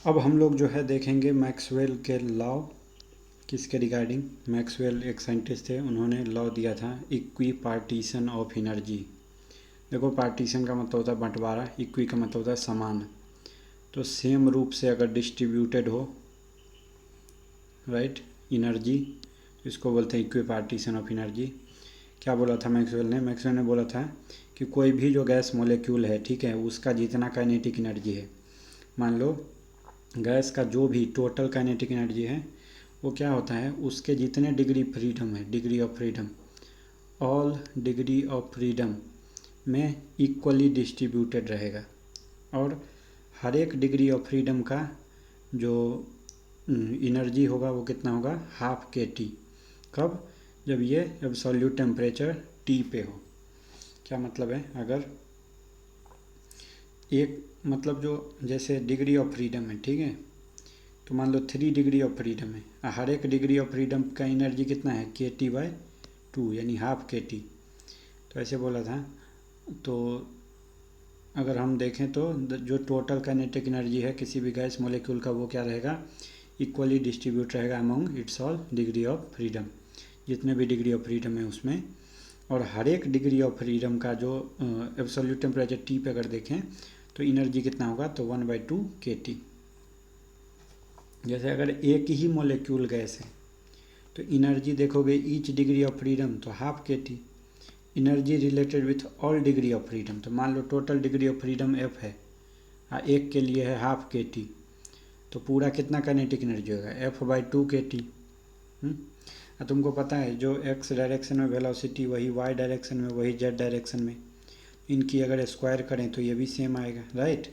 अब हम लोग जो है देखेंगे मैक्सवेल के लॉ किसके रिगार्डिंग। मैक्सवेल एक साइंटिस्ट थे, उन्होंने लॉ दिया था इक्वी पार्टीशन ऑफ एनर्जी। देखो पार्टीशन का मतलब होता है बंटवारा, इक्वी का मतलब होता है समान। तो सेम रूप से अगर डिस्ट्रीब्यूटेड हो राइट एनर्जी, इसको बोलते हैं इक्वी पार्टीशन ऑफ एनर्जी। क्या बोला था मैक्सवेल ने? मैक्सवेल ने बोला था कि कोई भी जो गैस मॉलिक्यूल है, ठीक है, उसका जितना काइनेटिक एनर्जी है, मान लो गैस का जो भी टोटल काइनेटिक एनर्जी है वो क्या होता है, उसके जितने डिग्री फ्रीडम है, degree of freedom, all degree of freedom में इक्वली डिस्ट्रीब्यूटेड रहेगा। और हर एक डिग्री ऑफ फ्रीडम का जो एनर्जी होगा वो कितना होगा, हाफ के टी। कब? जब ये एब्सोल्यूट टेम्परेचर टी पे हो। क्या मतलब है, अगर एक मतलब जो जैसे डिग्री ऑफ फ्रीडम है, ठीक है, तो मान लो 3 डिग्री ऑफ फ्रीडम है, हर एक डिग्री ऑफ फ्रीडम का एनर्जी कितना है, के टी बाई 2 यानी हाफ के टी। तो ऐसे बोला था। तो अगर हम देखें तो जो टोटल काइनेटिक एनर्जी है किसी भी गैस मॉलिक्यूल का वो क्या रहेगा, इक्वली डिस्ट्रीब्यूट रहेगा among it's all degree of freedom, जितने भी डिग्री ऑफ फ्रीडम है उसमें। और हर एक डिग्री ऑफ फ्रीडम का जो एब्सोल्यूट टेम्परेचर टी पे अगर देखें तो एनर्जी कितना होगा, तो 1/2 के टी। जैसे अगर एक ही मॉलिक्यूल गैस है तो एनर्जी देखोगे ईच डिग्री ऑफ फ्रीडम तो half k T. Energy related with all degree of freedom, तो मान लो total degree of freedom F है, एक के लिए है हाफ के टी, तो पूरा कितना काइनेटिक एनर्जी होगा, F/2 के टी। तुमको पता है जो एक्स डायरेक्शन में वेलोसिटी वही वाई डायरेक्शन में, वही जेड डायरेक्शन में, इनकी अगर स्क्वायर करें तो ये भी सेम आएगा राइट,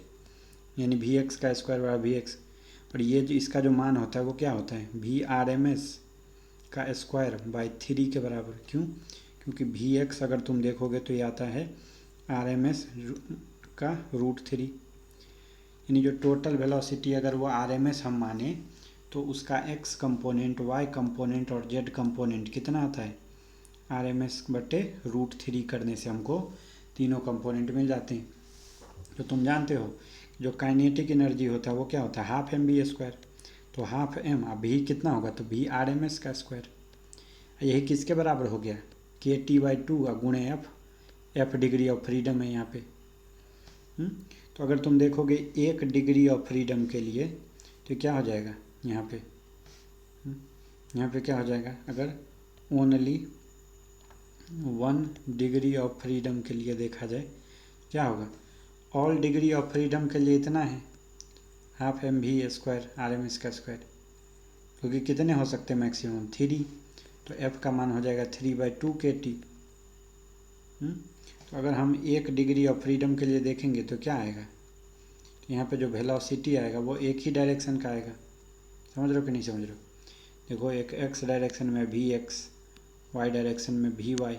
यानी वी एक्स का स्क्वायर बराबर वी एक्स। और ये जो इसका जो मान होता है वो क्या होता है, VRMS का स्क्वायर बाई 3 के बराबर। क्यों? क्योंकि वी एक्स अगर तुम देखोगे तो ये आता है RMS का √3, यानी जो टोटल वेलोसिटी अगर वो RMS हम माने तो उसका x कंपोनेंट, y कंपोनेंट और z कंपोनेंट कितना आता है, RMS/√3 करने से हमको तीनों कंपोनेंट मिल जाते हैं। तो तुम जानते हो जो काइनेटिक एनर्जी होता है वो क्या होता है, हाफ mv²। तो हाफ m, अब भी कितना होगा, तो VRMS का स्क्वायर। यही किसके बराबर हो गया, KT/2 गुणे एफ डिग्री ऑफ फ्रीडम है यहाँ पे। तो अगर तुम देखोगे 1 डिग्री ऑफ फ्रीडम के लिए तो क्या हो जाएगा यहाँ पे, यहाँ पे क्या हो जाएगा, अगर ओनली 1 डिग्री ऑफ फ्रीडम के लिए देखा जाए क्या होगा, ऑल डिग्री ऑफ फ्रीडम के लिए इतना है हाफ mv² RMS का स्क्वायर, क्योंकि कितने हो सकते हैं मैक्सिमम 3, तो f का मान हो जाएगा 3/2 के टी। तो अगर हम 1 डिग्री ऑफ फ्रीडम के लिए देखेंगे तो क्या आएगा, तो यहाँ पे जो वेलोसिटी आएगा वो एक ही डायरेक्शन का आएगा। समझ रहे हो कि नहीं समझ रहे हो? देखो एक x डायरेक्शन में Vx, y डायरेक्शन में Vy,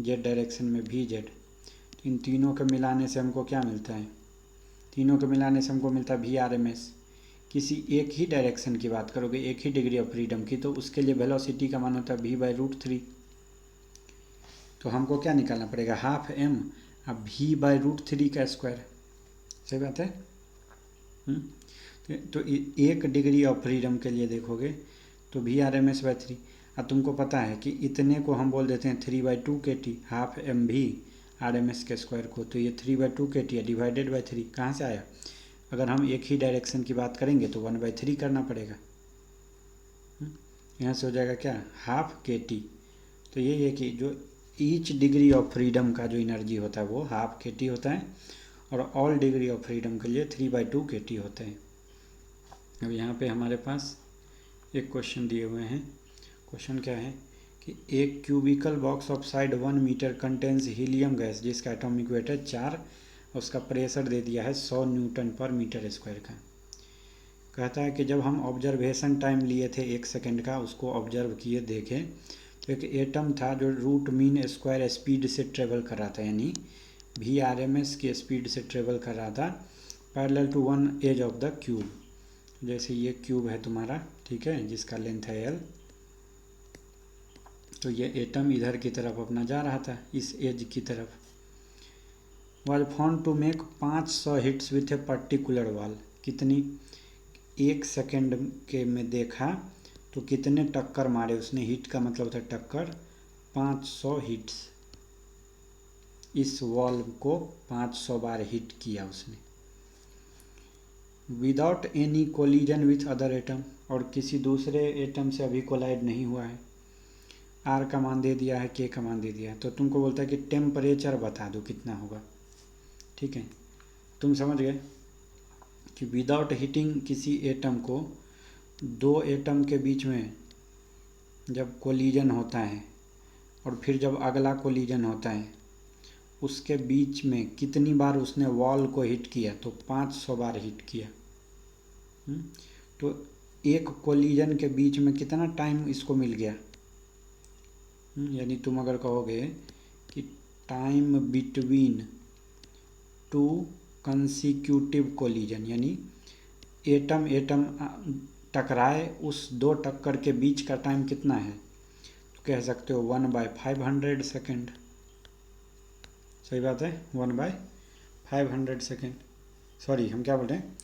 z डायरेक्शन में Vz। तो इन तीनों के मिलाने से हमको क्या मिलता है, तीनों के मिलाने से हमको मिलता है VRMS। किसी एक ही डायरेक्शन की बात करोगे, एक ही डिग्री ऑफ फ्रीडम की, तो उसके लिए वेलोसिटी का मान होता है V/√3। तो हमको क्या निकालना पड़ेगा, हाफ m अब V/√3 का स्क्वायर। सही बात है। तो 1 डिग्री ऑफ फ्रीडम के लिए देखोगे तो VRMS/3। अब तुमको पता है कि इतने को हम बोल देते हैं 3/2 के टी, हाफ mv/RMS के स्क्वायर को, तो ये 3/2 के टी है डिवाइडेड बाई 3 कहाँ से आया, अगर हम एक ही डायरेक्शन की बात करेंगे तो 1/3 करना पड़ेगा। यहाँ से हो जाएगा क्या, हाफ के टी। तो यही है कि जो ईच डिग्री ऑफ फ्रीडम का जो एनर्जी होता है वो हाफ के टी होता है, और ऑल डिग्री ऑफ फ्रीडम के लिए 3/2 के टी होते हैं। अब यहाँ पे हमारे पास एक क्वेश्चन दिए हुए हैं। क्वेश्चन क्या है कि एक cubical box of side 1 metre contains helium gas जिसका एटॉमिक वेट है 4, और उसका प्रेशर दे दिया है 100 न्यूटन पर मीटर स्क्वायर का। कहता है कि जब हम ऑब्जर्वेशन टाइम लिए थे 1 सेकेंड का, उसको ऑब्जर्व किए देखें तो एक एटम था जो रूट मीन स्क्वायर स्पीड से ट्रेवल कर रहा था, यानी VRMS की स्पीड से ट्रेवल कर रहा था parallel to one edge of the cube. जैसे ये क्यूब है तुम्हारा, ठीक है, जिसका लेंथ है L, तो ये एटम इधर की तरफ अपना जा रहा था, इस एज की तरफ। Was found to make 500 hits with a particular wall. कितनी 1 सेकंड के में देखा तो कितने टक्कर मारे उसने, हिट का मतलब होता है टक्कर, 500 हिट्स। इस वॉल को 500 बार हिट किया उसने, without any collision with other atom, और किसी दूसरे एटम से अभी कोलाइड नहीं हुआ है। आर का मान दे दिया है, के का मान दे दिया है, तो तुमको बोलता है कि टेम्परेचर बता दो कितना होगा। ठीक है, तुम समझ गए कि विदाउट हीटिंग किसी एटम को, दो एटम के बीच में जब कोलिजन होता है और फिर जब अगला कोलिजन होता है, उसके बीच में कितनी बार उसने वॉल को हिट किया, तो 500 बार हिट किया। तो एक कोलिजन के बीच में कितना टाइम इसको मिल गया, यानी तुम अगर कहोगे कि time between two consecutive collision, यानी एटम एटम टकराए, उस दो टक्कर के बीच का टाइम कितना है, तो कह सकते हो 1/500 सेकेंड। सही बात है, 1/500 सेकेंड। सॉरी, हम क्या बोल रहे हैं,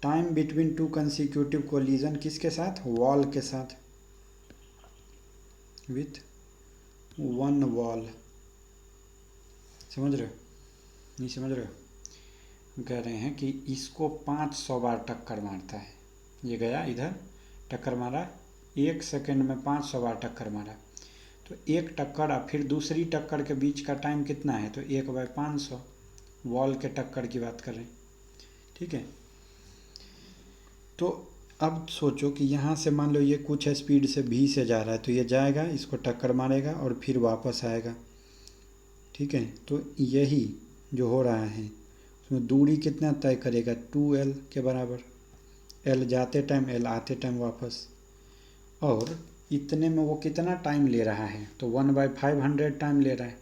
time between two consecutive collision किसके साथ, वॉल के साथ, विथ वन वॉल। समझ रहे हो, नहीं समझ रहे हो? हम कह रहे हैं कि इसको 500 बार टक्कर मारता है, ये गया इधर टक्कर मारा, 1 सेकंड में 500 बार टक्कर मारा, तो एक टक्कर और फिर दूसरी टक्कर के बीच का टाइम कितना है, तो 1/500, वॉल के टक्कर की बात कर रहे हैं। ठीक है, तो अब सोचो कि यहाँ से मान लो ये कुछ स्पीड से v से जा रहा है, तो ये जाएगा, इसको टक्कर मारेगा और फिर वापस आएगा। ठीक है, तो यही जो हो रहा है उसमें दूरी कितना तय करेगा, 2l के बराबर, l जाते टाइम, l आते टाइम वापस, और इतने में वो कितना टाइम ले रहा है, तो 1/500 टाइम ले रहा है,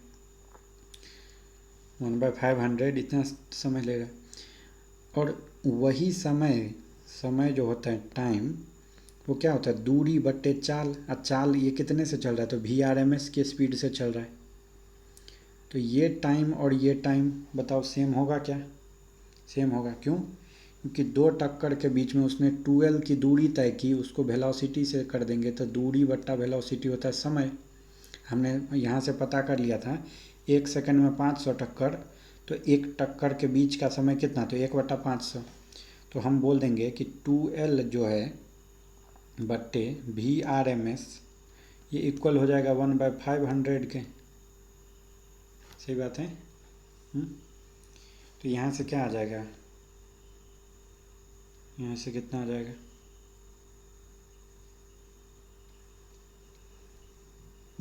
1/500 इतना समय ले रहा है। और वही समय जो होता है टाइम, वो क्या होता है, दूरी बट्टे चाल। और चाल ये कितने से चल रहा है, तो VRMS की स्पीड से चल रहा है। तो ये टाइम और ये टाइम बताओ सेम होगा क्या, सेम होगा। क्यों, क्योंकि दो टक्कर के बीच में उसने 2l की दूरी तय की, उसको वेलोसिटी से कर देंगे, तो दूरी बट्टा वेलोसिटी होता है समय। हमने यहाँ से पता कर लिया था 1 सेकंड में 500 टक्कर, तो एक टक्कर के बीच का समय कितना, तो 1/500। तो हम बोल देंगे कि 2l जो है बट्टे VRMS, ये इक्वल हो जाएगा 1/500 के। सही बात है। तो यहाँ से क्या आ जाएगा, यहाँ से कितना आ जाएगा,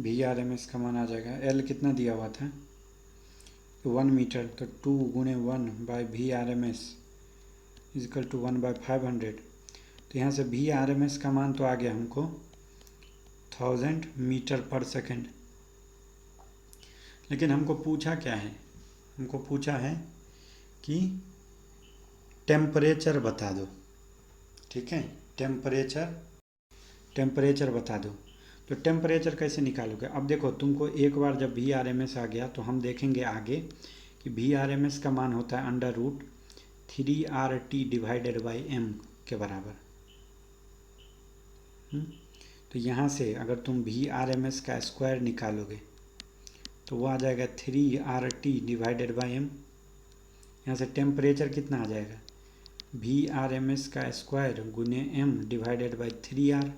VRMS का मान आ जाएगा, L कितना दिया हुआ था, 1 मीटर, तो 2 गुणे 1/VRMS इजकल टू 1/500। तो यहाँ से VRMS का मान तो आ गया हमको 1000 मीटर पर सेकेंड। लेकिन हमको पूछा क्या है, हमको पूछा है कि टेम्परेचर बता दो। ठीक है, टेम्परेचर बता दो। तो टेम्परेचर कैसे निकालोगे, अब देखो तुमको एक बार जब VRMS आ गया तो हम देखेंगे आगे कि VRMS का मान होता है √3RT डिवाइडेड बाई m के बराबर। तो यहाँ से अगर तुम VRMS का स्क्वायर निकालोगे तो वो आ जाएगा 3RT डिवाइडेड बाई m। यहाँ से टेम्परेचर कितना आ जाएगा, VRMS का स्क्वायर गुने m divided by 3R।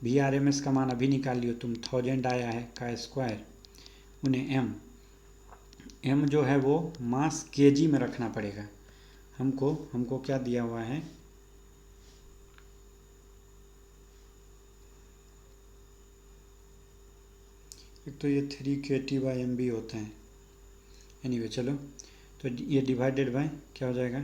VRMS का मान अभी निकाल लियो तुम, 1000 आया है का स्क्वायर गुने m जो है वो मास kg में रखना पड़ेगा। हमको क्या दिया हुआ है, एक तो ये 3kT/m भी होता है। एनीवे चलो, तो ये डिवाइडेड बाय क्या हो जाएगा,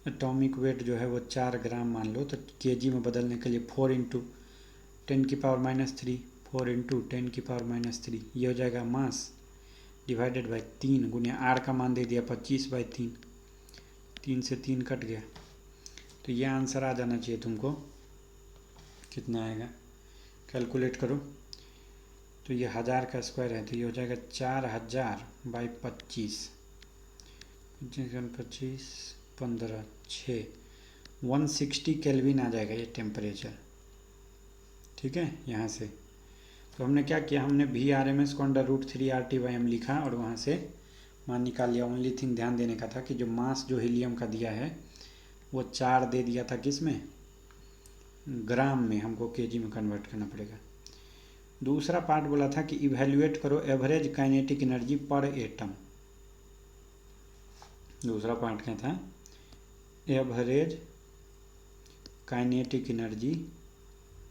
एटॉमिक वेट जो है वो 4 ग्राम मान लो, तो kg में बदलने के लिए 4 × 10⁻³ 4 × 10⁻³ ये हो जाएगा मास, डिवाइडेड बाय 3 गुने आर का मान दे दिया 25/3, 3 से 3 कट गया, तो ये आंसर आ जाना चाहिए तुमको। कितना आएगा, कैलकुलेट करो। तो ये 1000 का स्क्वायर है, तो ये हो जाएगा 4000/25। 25 15 6 160 केल्विन आ जाएगा ये टेम्परेचर। ठीक है, यहाँ से तो हमने क्या किया, हमने VRMS को √3 RT/m लिखा और वहाँ से मान निकाल लिया। ओनली थिंग ध्यान देने का था कि जो मास जो हीलियम का दिया है वो 4 दे दिया था, किस में, ग्राम में, हमको केजी में कन्वर्ट करना पड़ेगा। दूसरा पार्ट बोला था कि इवेल्युएट करो एवरेज काइनेटिक एनर्जी पर एटम। दूसरा पार्ट क्या था, एवरेज काइनेटिक एनर्जी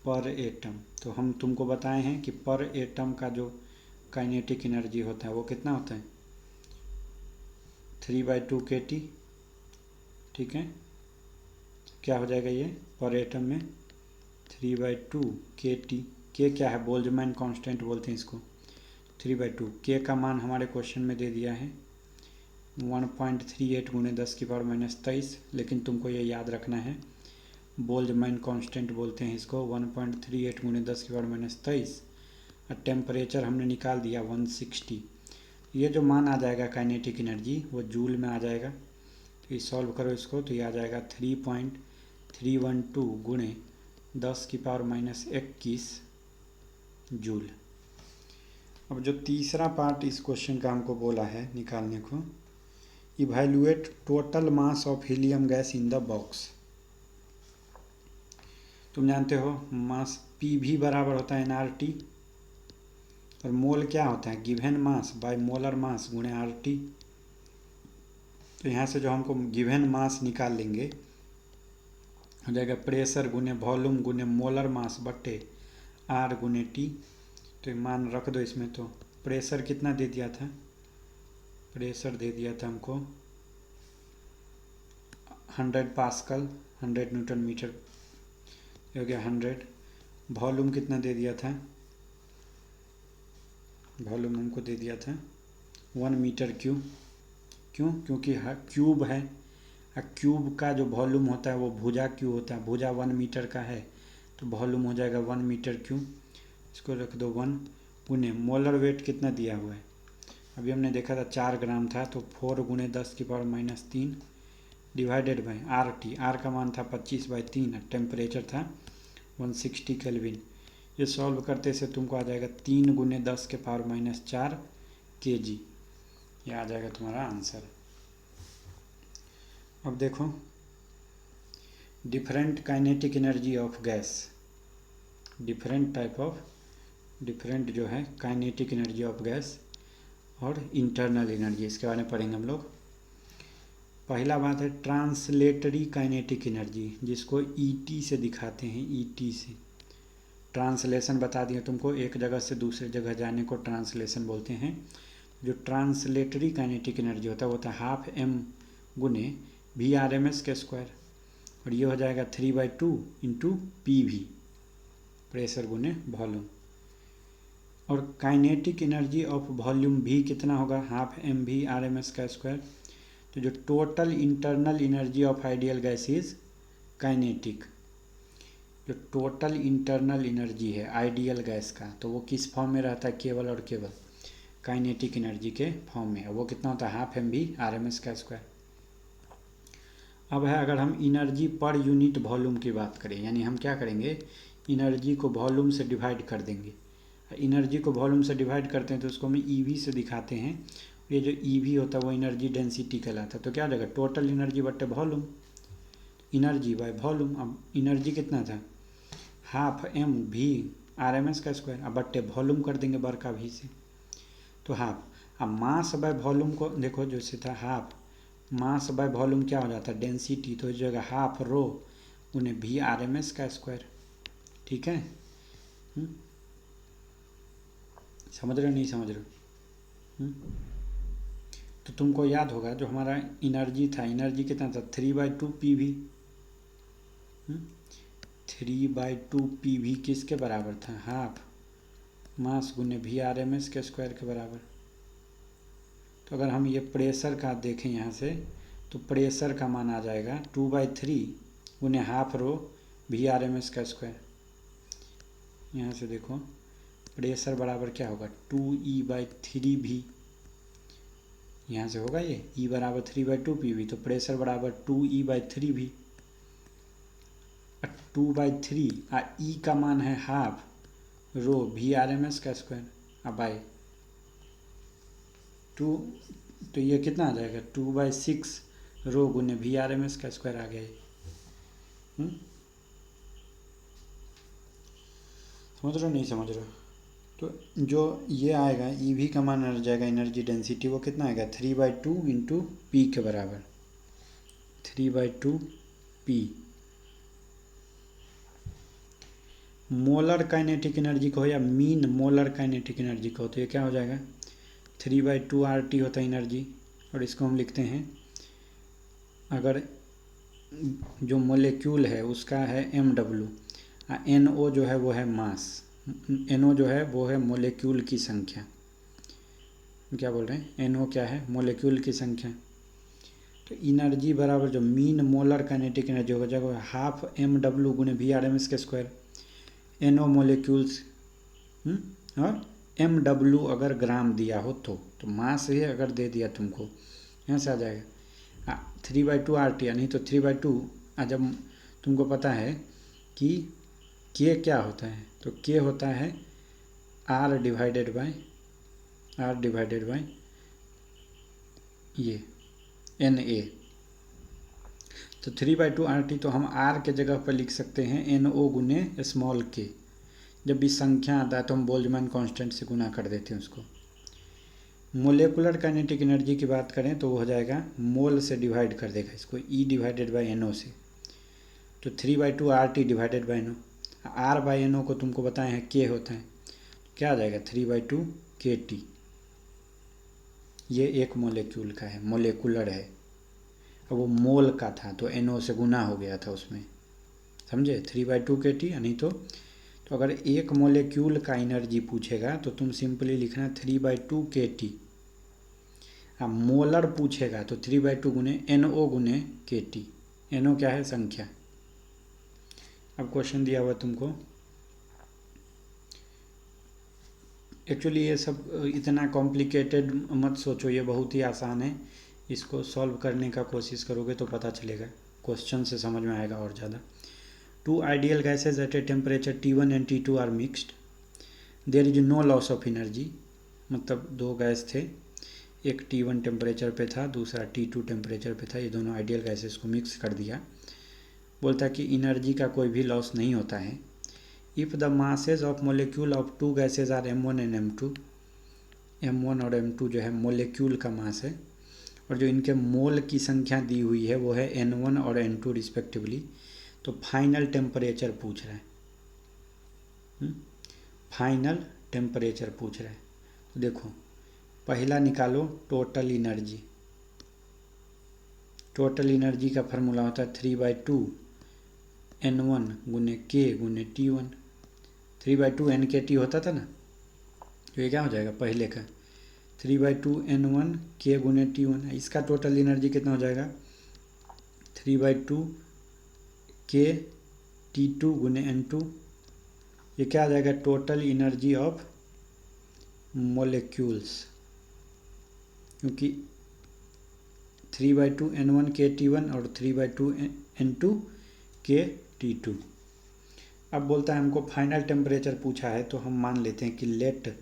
पर एटम। तो हम तुमको बताए हैं कि पर एटम का जो काइनेटिक एनर्जी होता है वो कितना होता है, 3/2 kT। ठीक है, क्या हो जाएगा ये पर एटम में 3/2 kT। के क्या है, बोल्ट्जमैन कांस्टेंट बोलते हैं इसको। 3/2 के का मान हमारे क्वेश्चन में दे दिया है 1.38 × 10⁻23, लेकिन तुमको ये याद रखना है बोल्ट्जमैन कांस्टेंट बोलते हैं इसको, 1.38 × 10⁻23। और टेम्परेचर हमने निकाल दिया 160। ये जो मान आ जाएगा काइनेटिक एनर्जी वो जूल में आ जाएगा। तो ये सॉल्व करो इसको, तो ये आ जाएगा 3.312 × 10⁻21 जूल। अब जो तीसरा पार्ट इस क्वेश्चन का हमको बोला है निकालने को, evaluate total mass of helium gas in the box. तुम जानते हो मास PV बराबर होता है nRT, और मोल क्या होता है, given mass by molar mass गुणे RT। तो यहाँ से जो हमको गिवन मास निकाल लेंगे हो जाएगा प्रेशर गुने वॉल्यूम गुने मोलर मास बट्टे R गुने T। तो मान रख दो इसमें। तो प्रेशर कितना दे दिया था, प्रेशर दे दिया था हमको 100 पास्कल, 100 न्यूटन मीटर हो गया 100। वॉल्यूम कितना दे दिया था, वॉल्यूम हमको दे दिया था 1 मीटर क्यूब। क्यों, क्योंकि क्यूब है, क्यूब का जो वॉल्यूम होता है वो भुजा क्यूब होता है, भुजा 1 मीटर का है तो वॉल्यूम हो जाएगा 1 मीटर क्यूब। इसको रख दो 1 गुने मोलर वेट कितना दिया हुआ है, अभी हमने देखा था 4 ग्राम था, तो 4 × 10⁻³ डिवाइडेड बाई RT। R का मान था 25/3, टेम्परेचर था 160 केल्विन। ये सॉल्व करते से तुमको आ जाएगा 3 × 10⁻⁴ kg। ये आ जाएगा तुम्हारा आंसर। अब देखो different kinetic energy of gas, different जो है काइनेटिक एनर्जी ऑफ गैस और इंटरनल एनर्जी, इसके बारे में पढ़ेंगे हम लोग। पहला बात है ट्रांसलेटरी काइनेटिक एनर्जी, जिसको ET से दिखाते हैं, ET से। ट्रांसलेशन बता दिया तुमको, एक जगह से दूसरे जगह जाने को ट्रांसलेशन बोलते हैं। जो ट्रांसलेटरी काइनेटिक एनर्जी होता है वो होता है 12m गुने VRMS², और ये हो जाएगा 3/2 × PV, प्रेशर गुने वॉल्यूम। और काइनेटिक एनर्जी ऑफ वॉल्यूम भी कितना होगा, 12m VRMS²। तो जो total internal energy of ideal gas is kinetic, जो टोटल इंटरनल एनर्जी है आइडियल गैस का, तो वो किस फॉर्म में रहता है, केवल और केवल काइनेटिक एनर्जी के फॉर्म में। वो कितना होता है, 12m VRMS²। अब है अगर हम एनर्जी पर यूनिट वॉल्यूम की बात करें, यानी हम क्या करेंगे, एनर्जी को वॉल्यूम से डिवाइड कर देंगे। एनर्जी को वॉल्यूम से डिवाइड करते हैं तो उसको हम EV से दिखाते हैं। ये जो EV होता है वो एनर्जी डेंसिटी कहलाता है। तो क्या हो जाएगा, टोटल एनर्जी बट्टे वॉल्यूम, एनर्जी बाय वॉल्यूम। अब एनर्जी कितना था, 12m VRMS², अब बट्टे वॉल्यूम कर देंगे बड़का V से, तो हाफ। अब मास बाय वॉल्यूम को देखो, जैसे था हाफ, मास बाय वॉल्यूम क्या हो जाता है, डेंसिटी। तो इस जगह 12 ρ उन्हें VRMS²। ठीक है, समझ रहे हो नहीं समझ रहे हो? तो तुमको याद होगा जो हमारा एनर्जी था, एनर्जी कितना था, 3/2 PV। 3/2 PV किसके बराबर था, हाफ मास गुने VRMS² के बराबर। तो अगर हम ये प्रेशर का देखें यहाँ से, तो प्रेशर का मान आ जाएगा 2/3 गुने 12 ρ VRMS²। यहाँ से देखो प्रेशर बराबर क्या होगा, 2E/3V यहाँ से होगा ये E बराबर 3/2 PV, तो प्रेशर बराबर 2E/3 भी, 2/3 E का मान है हाफ रो VRMS का स्क्वायर बाय 2, तो ये कितना आ जाएगा 2/6 रो गुने VRMS का स्क्वायर आ गया ये। समझ रहे हो नहीं समझ रहे हो? तो जो ये आएगा EV का मान आ जाएगा एनर्जी डेंसिटी, वो कितना आएगा 3/2 इंटू P के बराबर, 3/2 P। मोलर काइनेटिक एनर्जी को या मीन मोलर काइनेटिक एनर्जी को, तो ये क्या हो जाएगा 3/2 RT होता है एनर्जी, और इसको हम लिखते हैं, अगर जो मोलेक्यूल है उसका है MW, NO जो है वो है मास, NO जो है वो है मोलेक्यूल की संख्या, क्या बोल रहे हैं NO क्या है मोलेक्यूल की संख्या। तो एनर्जी बराबर जो मीन मोलर काइनेटिक एनर्जी होगा जगह हाफ MW गुने VRMS के स्क्वायर, NO मोलेक्यूल्स और MW अगर ग्राम दिया हो तो मास ही अगर दे दिया तुमको, यहाँ से आ जाएगा 3/2 RT, नहीं तो 3/2। जब तुमको पता है कि K क्या होता है, तो K होता है R डिवाइडेड बाय ये NA, तो 3/2 RT, तो हम R के जगह पर लिख सकते हैं NO गुने स्मॉल k। जब भी संख्या आता है तो हम बोल्ट्जमैन कांस्टेंट से गुना कर देते हैं उसको। मोलेकुलर काइनेटिक एनर्जी की बात करें तो वो हो जाएगा मोल से डिवाइड कर देगा इसको E डिवाइडेड बाई NO से, तो 3/2 RT divided by NO, R/NO को तुमको बताए हैं K होता है, क्या आ जाएगा 3/2 KT। ये एक मोलेक्यूल का है, मोलेकुलर है, अब वो मोल का था तो NO से गुना हो गया था उसमें, समझे 3/2 KT। नहीं तो अगर एक मोलेक्यूल का एनर्जी पूछेगा तो तुम सिंपली लिखना 3/2 KT। अब मोलर पूछेगा तो 3/2 गुने NO गुने KT, NO क्या है संख्या। अब क्वेश्चन दिया हुआ तुमको, एक्चुअली ये सब इतना कॉम्प्लिकेटेड मत सोचो, ये बहुत ही आसान है, इसको सॉल्व करने का कोशिश करोगे तो पता चलेगा, क्वेश्चन से समझ में आएगा और ज़्यादा। Two ideal gases at a temperature T1 and T2 are mixed. There is no loss of energy. मतलब दो गैस थे, एक T1 टेम्परेचर पे था, दूसरा T2 टेम्परेचर पे था, ये दोनों आइडियल गैसेस को मिक्स कर दिया। बोलता कि एनर्जी का कोई भी लॉस नहीं होता है। If the masses of molecule of two gases are M1 and M2, M1 और M2 जो है मोलिक्यूल का मास है, और जो इनके मोल की संख्या दी हुई है वो है N1 और N2 रिस्पेक्टिवली, तो फाइनल टेम्परेचर पूछ रहा है, फाइनल टेम्परेचर पूछ रहा है। तो देखो पहला निकालो टोटल एनर्जी, टोटल एनर्जी का फार्मूला होता है 3/2 N1 गुने K गुने T1, 3/2 NKT होता था ना, तो ये क्या हो जाएगा पहले का 3/2 N1 K गुने T1, इसका टोटल एनर्जी कितना हो जाएगा 3/2 K T2 गुने N2, ये क्या आ जाएगा टोटल एनर्जी ऑफ मोलिक्यूल्स, क्योंकि 3/2 N1 K T1 और 3/2 N2 K T2। अब बोलता है हमको फाइनल टेम्परेचर पूछा है, तो हम मान लेते हैं कि लेट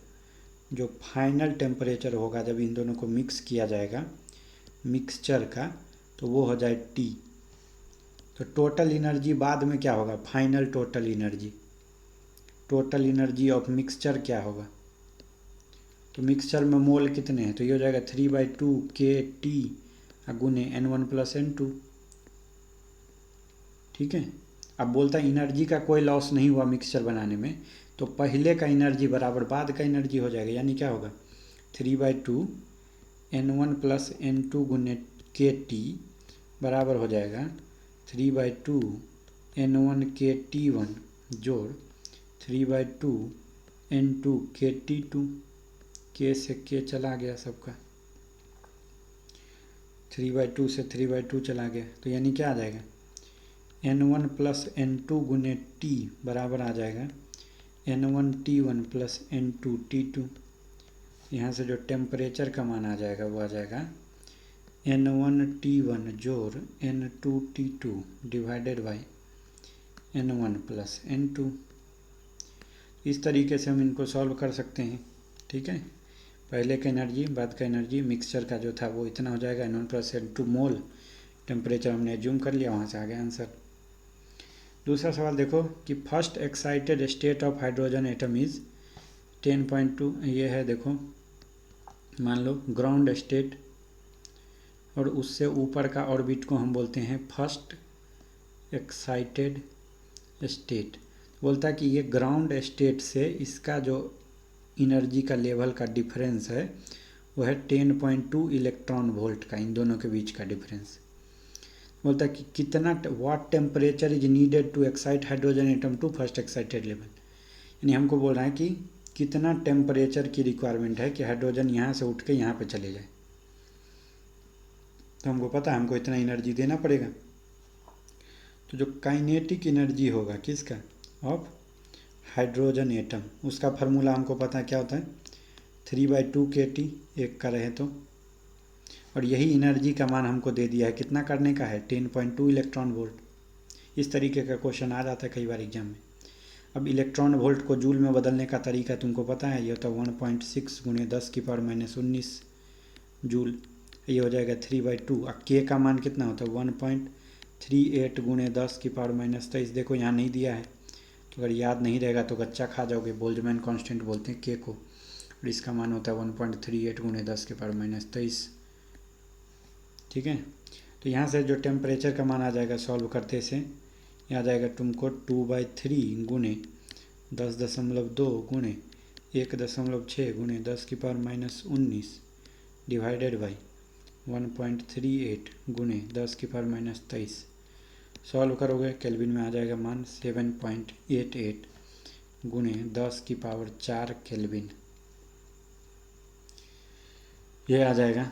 जो फाइनल टेम्परेचर होगा जब इन दोनों को मिक्स किया जाएगा मिक्सचर का, तो वो हो जाए T। तो टोटल एनर्जी बाद में क्या होगा final total energy of mixture क्या होगा, तो मिक्सचर में मोल कितने हैं, तो ये हो जाएगा 3/2 KT गुने N1 + N2, ठीक है। अब बोलता है एनर्जी का कोई लॉस नहीं हुआ मिक्सचर बनाने में, तो पहले का एनर्जी बराबर बाद का एनर्जी हो जाएगा, यानी क्या होगा 3/2 N1 + N2 गुने KT बराबर हो जाएगा 3/2 N1 KT1 जोड़ 3/2 N2 KT2, K से K चला गया सबका, 3/2 से 3/2 चला गया, तो यानी क्या आ जाएगा N1 + N2 गुने T बराबर आ जाएगा N1 T1 + N2 T2, यहाँ से जो टेम्परेचर का मान आ जाएगा वो आ जाएगा N1T1 जोड़ N2T2 divided by N1 plus N2। इस तरीके से हम इनको सॉल्व कर सकते हैं। ठीक है, पहले का एनर्जी बाद का एनर्जी मिक्सचर का जो था वो इतना हो जाएगा N1 प्लस N2 मोल। टेम्परेचर हमने एज्यूम कर लिया, वहाँ से आ गया आंसर। दूसरा सवाल देखो कि first excited state of hydrogen atom is 10.2। ये है देखो, मान लो ग्राउंड स्टेट और उससे ऊपर का ऑर्बिट को हम बोलते हैं फर्स्ट एक्साइटेड स्टेट। बोलता है कि ये ग्राउंड स्टेट से इसका जो एनर्जी का लेवल का डिफरेंस है वो है 10.2 इलेक्ट्रॉन वोल्ट का, इन दोनों के बीच का डिफरेंस। बोलता है कि कितना what temperature is needed to excite hydrogen atom to first excited level. यानी हमको बोल रहा है कि कितना टेम्परेचर की रिक्वायरमेंट है कि हाइड्रोजन यहाँ से उठ के यहाँ पे चले जाए। तो हमको पता है हमको इतना एनर्जी देना पड़ेगा। तो जो काइनेटिक एनर्जी होगा किसका, ऑफ हाइड्रोजन एटम, उसका फार्मूला हमको पता है क्या होता है, 3/2 kT एक का रहे तो। और यही एनर्जी का मान हमको दे दिया है, कितना करने का है, 10.2 इलेक्ट्रॉन वोल्ट। इस तरीके का क्वेश्चन आ जाता है कई बार एग्जाम में। अब इलेक्ट्रॉन वोल्ट को जूल में बदलने का तरीका तुमको पता है, ये होता है 1.6 × 10⁻⁻19 जूल। ये हो जाएगा 3/2। अब के का मान कितना होता है, 1.38 × 10⁻23। देखो यहाँ नहीं दिया है, तो अगर याद नहीं रहेगा तो गच्चा खा जाओगे। बोल्ट्जमैन कांस्टेंट बोलते हैं के को, और इसका मान होता है 1.38 × 10⁻23। ठीक है, तो यहाँ से जो टेम्परेचर का मान आ जाएगा सॉल्व करते से, यहाँ आ जाएगा तुमको 2/3 × 10.2 × 1.6 × 10⁻19 डिवाइडेड बाई 1.38 × 10⁻23। सॉल्व करोगे केल्विन में आ जाएगा मान 7.88 × 10⁴ केल्विन। ये आ जाएगा,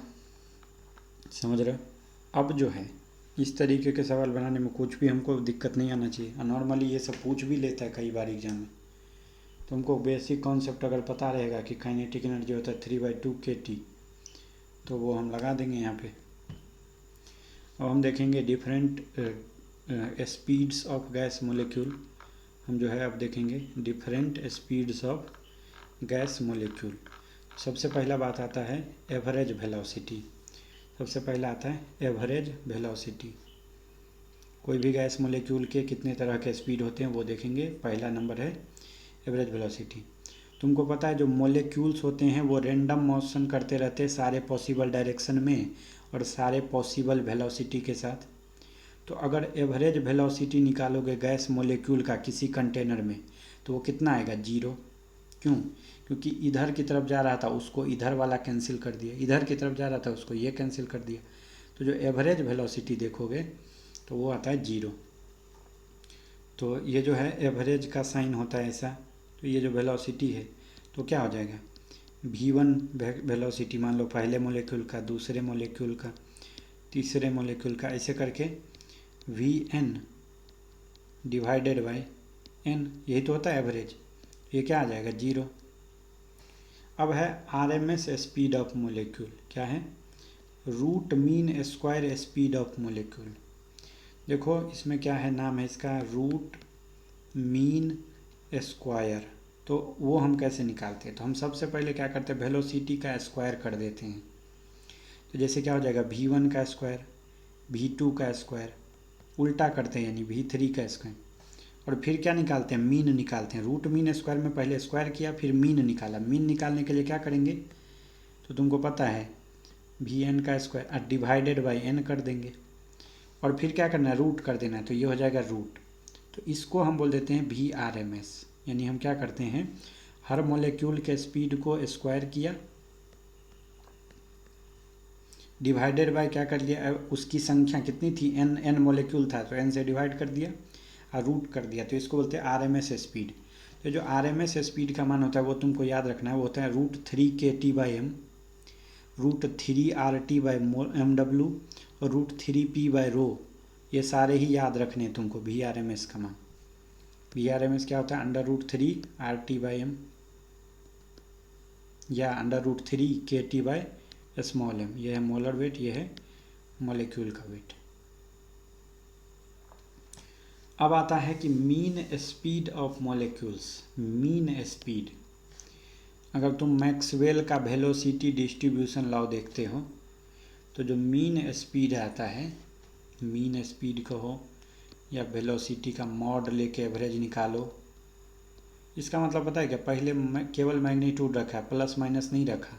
समझ रहे हो। अब जो है इस तरीके के सवाल बनाने में कुछ भी हमको दिक्कत नहीं आना चाहिए। नॉर्मली ये सब पूछ भी लेता है कई बार एग्जाम में। तुमको बेसिक कॉन्सेप्ट अगर पता रहेगा कि काइनेटिक एनर्जी होता है 3/2 kT, तो वो हम लगा देंगे यहाँ पे। अब हम देखेंगे different speeds of gas molecule. हम जो है अब देखेंगे different speeds of gas molecule. सबसे पहला बात आता है एवरेज वेलोसिटी। सबसे पहला आता है एवरेज वेलोसिटी। कोई भी गैस मोलिक्यूल के कितने तरह के स्पीड होते हैं वो देखेंगे। पहला नंबर है एवरेज वेलोसिटी। तुमको पता है जो मोलिक्यूल्स होते हैं वो रेंडम मोशन करते रहते हैं सारे पॉसिबल डायरेक्शन में और सारे पॉसिबल वेलोसिटी के साथ। तो अगर एवरेज वेलोसिटी निकालोगे गैस मोलिक्यूल का किसी कंटेनर में तो वो कितना आएगा, 0। क्यों, क्योंकि इधर की तरफ जा रहा था उसको इधर वाला कैंसिल कर दिया, इधर की तरफ जा रहा था उसको ये कैंसिल कर दिया। तो जो एवरेज वेलोसिटी देखोगे तो वो आता है 0। तो ये जो है एवरेज का साइन होता है ऐसा। तो ये जो वेलोसिटी है तो क्या हो जाएगा, v1 वेलोसिटी मान लो पहले मोलिक्यूल का, दूसरे मोलिक्यूल का, तीसरे मोलिक्यूल का, ऐसे करके vn डिवाइडेड बाय n, यही तो होता है एवरेज। ये क्या आ जाएगा, 0। अब है RMS स्पीड ऑफ मोलिक्यूल, क्या है, root mean square speed of molecule. देखो इसमें क्या है, नाम है इसका रूट मीन स्क्वायर। तो वो हम कैसे निकालते हैं, तो हम सबसे पहले क्या करते हैं, वेलोसिटी का स्क्वायर कर देते हैं। तो जैसे क्या हो जाएगा, v1 का स्क्वायर, v2 का स्क्वायर, उल्टा करते हैं यानी v3 का स्क्वायर, और फिर क्या निकालते हैं, मीन निकालते हैं। रूट मीन स्क्वायर में पहले स्क्वायर किया फिर मीन निकाला। मीन निकालने के लिए क्या करेंगे, तो तुमको पता है vn का स्क्वायर डिवाइडेड बाई n कर देंगे, और फिर क्या करना है, रूट कर देना है। तो ये हो जाएगा रूट। तो इसको हम बोल देते हैं VRMS। यानी हम क्या करते हैं, हर मोलिक्यूल के स्पीड को स्क्वायर किया, डिवाइडेड बाय क्या कर लिया, उसकी संख्या कितनी थी, n मोलिक्यूल था तो n से डिवाइड कर दिया और रूट कर दिया। तो इसको बोलते हैं RMS स्पीड। तो जो RMS स्पीड का मान होता है वो तुमको याद रखना है, वो होता है √3 kT/m, √3 RT/mw और √3p/ρ। ये सारे ही याद रखने हैं तुमको VRMS का मान। VRMS क्या होता है, √3 RT/m, या √3 kT/m। यह है मोलर वेट, यह है मॉलिक्यूल का वेट। अब आता है कि mean speed of molecules. Mean speed, अगर तुम मैक्सवेल का वेलोसिटी डिस्ट्रीब्यूशन लॉ देखते हो तो जो मीन स्पीड आता है, मीन स्पीड कहो या वेलोसिटी का मॉड लेके एवरेज निकालो, इसका मतलब पता है क्या, पहले केवल मैग्नीट्यूड रखा है, प्लस माइनस नहीं रखा,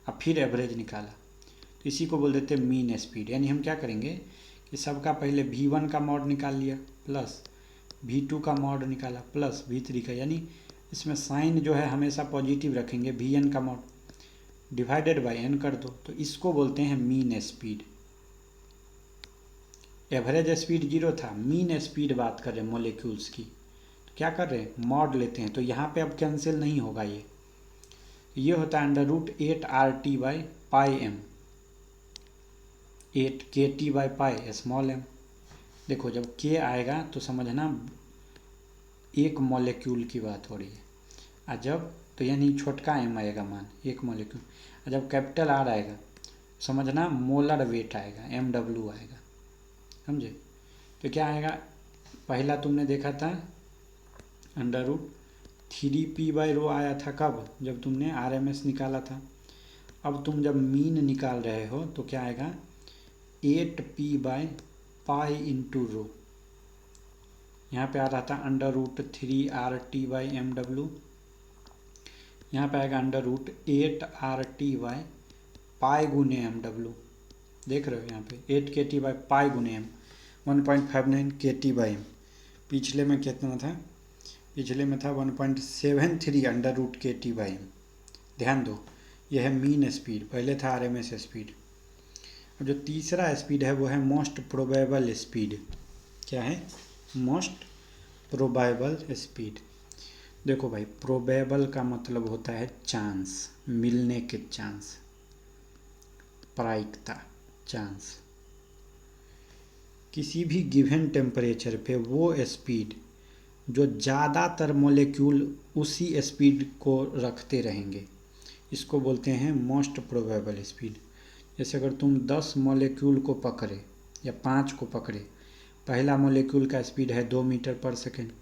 अब फिर एवरेज निकाला, तो इसी को बोल देते हैं मीन स्पीड। यानी हम क्या करेंगे कि सबका पहले v1 का मॉड निकाल लिया, प्लस v2 का मॉड निकाला, प्लस v3 का, यानी इसमें साइन जो है हमेशा पॉजिटिव रखेंगे, vn का मॉड डिवाइडेड बाय n कर दो, तो इसको बोलते हैं मीन स्पीड। एवरेज स्पीड 0 था, मीन स्पीड बात कर रहे हैं मॉलिक्यूल्स की, तो क्या कर रहे हैं, मॉड लेते हैं, तो यहाँ पे अब कैंसिल नहीं होगा, ये होता है √8RT/πm, 8 kT/π m। देखो जब k आएगा तो समझना एक मॉलिक्यूल की बात हो रही है, और जब तो यानी छोटका m आएगा मान, एक मॉलिक्यूल, और जब कैपिटल R आएगा समझना मोलर वेट आएगा, mw आएगा, समझे। तो क्या आएगा, पहला तुमने देखा था √3p/ρ आया था, कब, जब तुमने RMS निकाला था। अब तुम जब मीन निकाल रहे हो तो क्या आएगा, 8p/π × ρ, यहाँ पे आ रहा था √3RT/mw, यहाँ पे आएगा √8RT/π × mw, देख रहे हो यहाँ पे 8 kT/π × m, 1.59 kT/m। पिछले में कितना था, पिछले में था 1.73 √kT/m। ध्यान दो, यह है मीन स्पीड, पहले था RMS स्पीड। और जो तीसरा स्पीड है वो है मोस्ट प्रोबेबल स्पीड। क्या है, मोस्ट प्रोबेबल स्पीड। देखो भाई, प्रोबेबल का मतलब होता है चांस, मिलने के चांस, प्रायिकता, चांस। किसी भी गिवन टेम्परेचर पे वो स्पीड जो ज़्यादातर मॉलिक्यूल उसी स्पीड को रखते रहेंगे, इसको बोलते हैं मोस्ट प्रोबेबल स्पीड। जैसे अगर तुम 10 मॉलिक्यूल को पकड़े या 5 को पकड़े, पहला मॉलिक्यूल का स्पीड है 2 मीटर पर सेकेंड,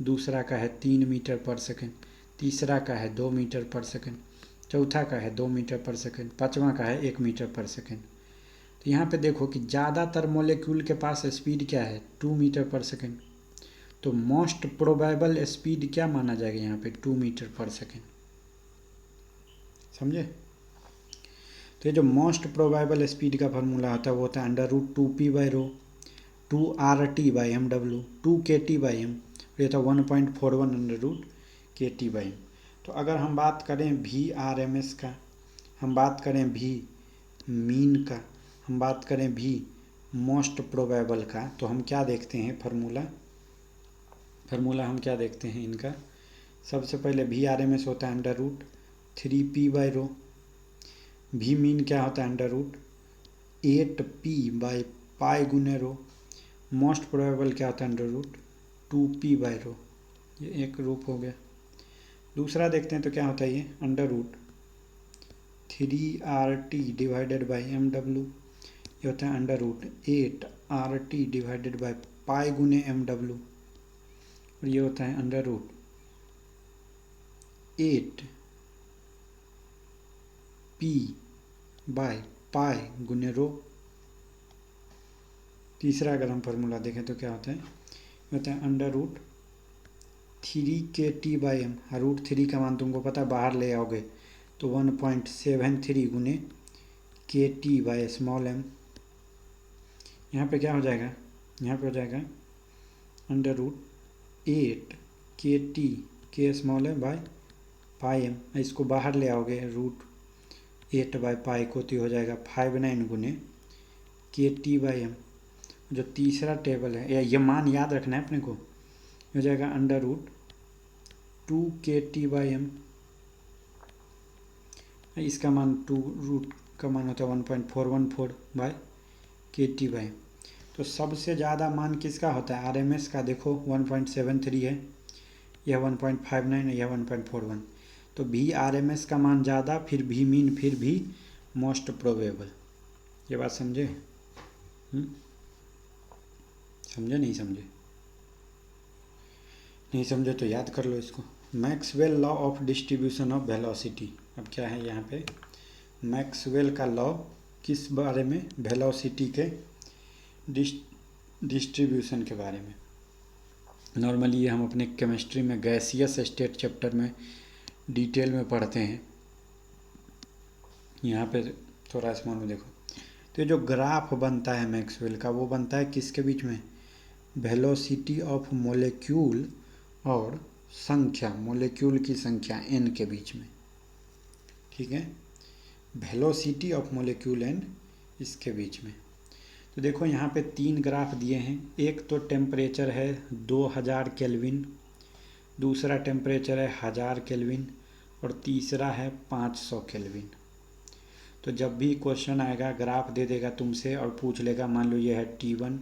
दूसरा का है 3 मीटर पर सेकेंड, तीसरा का है 2 मीटर पर सेकेंड, चौथा का है 2 मीटर पर सेकेंड, पाँचवा का है 1 मीटर पर सेकेंड। तो यहाँ पे देखो कि ज़्यादातर मॉलिक्यूल के पास स्पीड क्या है, 2 मीटर पर सेकेंड। तो मोस्ट प्रोबेबल स्पीड क्या माना जाएगा यहाँ पे, 2 मीटर पर सेकेंड, समझे। तो ये जो मोस्ट प्रोबेबल स्पीड का फार्मूला होता है वो होता है √2p/ρ, 2RT/mw, 2kT/m, ये था 1.41 √kT/m। तो अगर हम बात करें VRMS का, हम बात करें V मीन का, हम बात करें V मोस्ट प्रोबेबल का, तो हम क्या देखते हैं फार्मूला हम क्या देखते हैं इनका। सबसे पहले VRMS होता है √3p/ρ, V मीन क्या होता है √8p/π × ρ, मोस्ट प्रोबेबल क्या होता है √2p/ρ। ये एक रूप हो गया। दूसरा देखते हैं तो क्या होता है ये √3RT/mw, ये होता है √8RT/π × mw, और ये होता है √8p/π × ρ। तीसरा अगर हम फार्मूला देखें तो क्या होता है, होता है √3kT/m। √3 का मान तुमको पता है, बाहर ले आओगे तो 1.73 × kT/m। यहाँ पे क्या हो जाएगा, यहाँ पे हो जाएगा √8kT/m। इसको बाहर ले आओगे √8/π को, तो हो जाएगा 59 × kT/m। जो तीसरा टेबल है, ये मान याद रखना है अपने को, हो जाएगा √2kT/m। इसका मान रूट का मान होता है 1.414 kT/m। तो सबसे ज़्यादा मान किसका होता है, RMS का। देखो 1.73 है, यह 1.59 है, यह 1.41। तो भी RMS का मान ज़्यादा, फिर भी मीन, फिर भी मोस्ट प्रोबेबल। ये बात समझे? समझे नहीं समझे? नहीं समझे तो याद कर लो इसको। Maxwell law of distribution of velocity. अब क्या है यहाँ पे, मैक्सवेल का लॉ किस बारे में, वेलोसिटी के डिस्ट्रीब्यूशन के बारे में। नॉर्मली ये हम अपने केमिस्ट्री में गैसियस स्टेट चैप्टर में डिटेल में पढ़ते हैं। यहाँ पे थोड़ा स्मॉल में देखो, तो ये जो ग्राफ बनता है मैक्सवेल का, वो बनता है किसके बीच में, वेलोसिटी ऑफ मोलेक्यूल और संख्या, मोलेक्यूल की संख्या n के बीच में। ठीक है, वेलोसिटी ऑफ मोलेक्यूल एंड इसके बीच में। तो देखो यहाँ पे 3 ग्राफ दिए हैं। एक तो टेम्परेचर है 2000 केल्विन, दूसरा टेम्परेचर है 1000 केल्विन और तीसरा है 500 केल्विन। तो जब भी क्वेश्चन आएगा, ग्राफ दे देगा तुमसे और पूछ लेगा, मान लो ये है T1,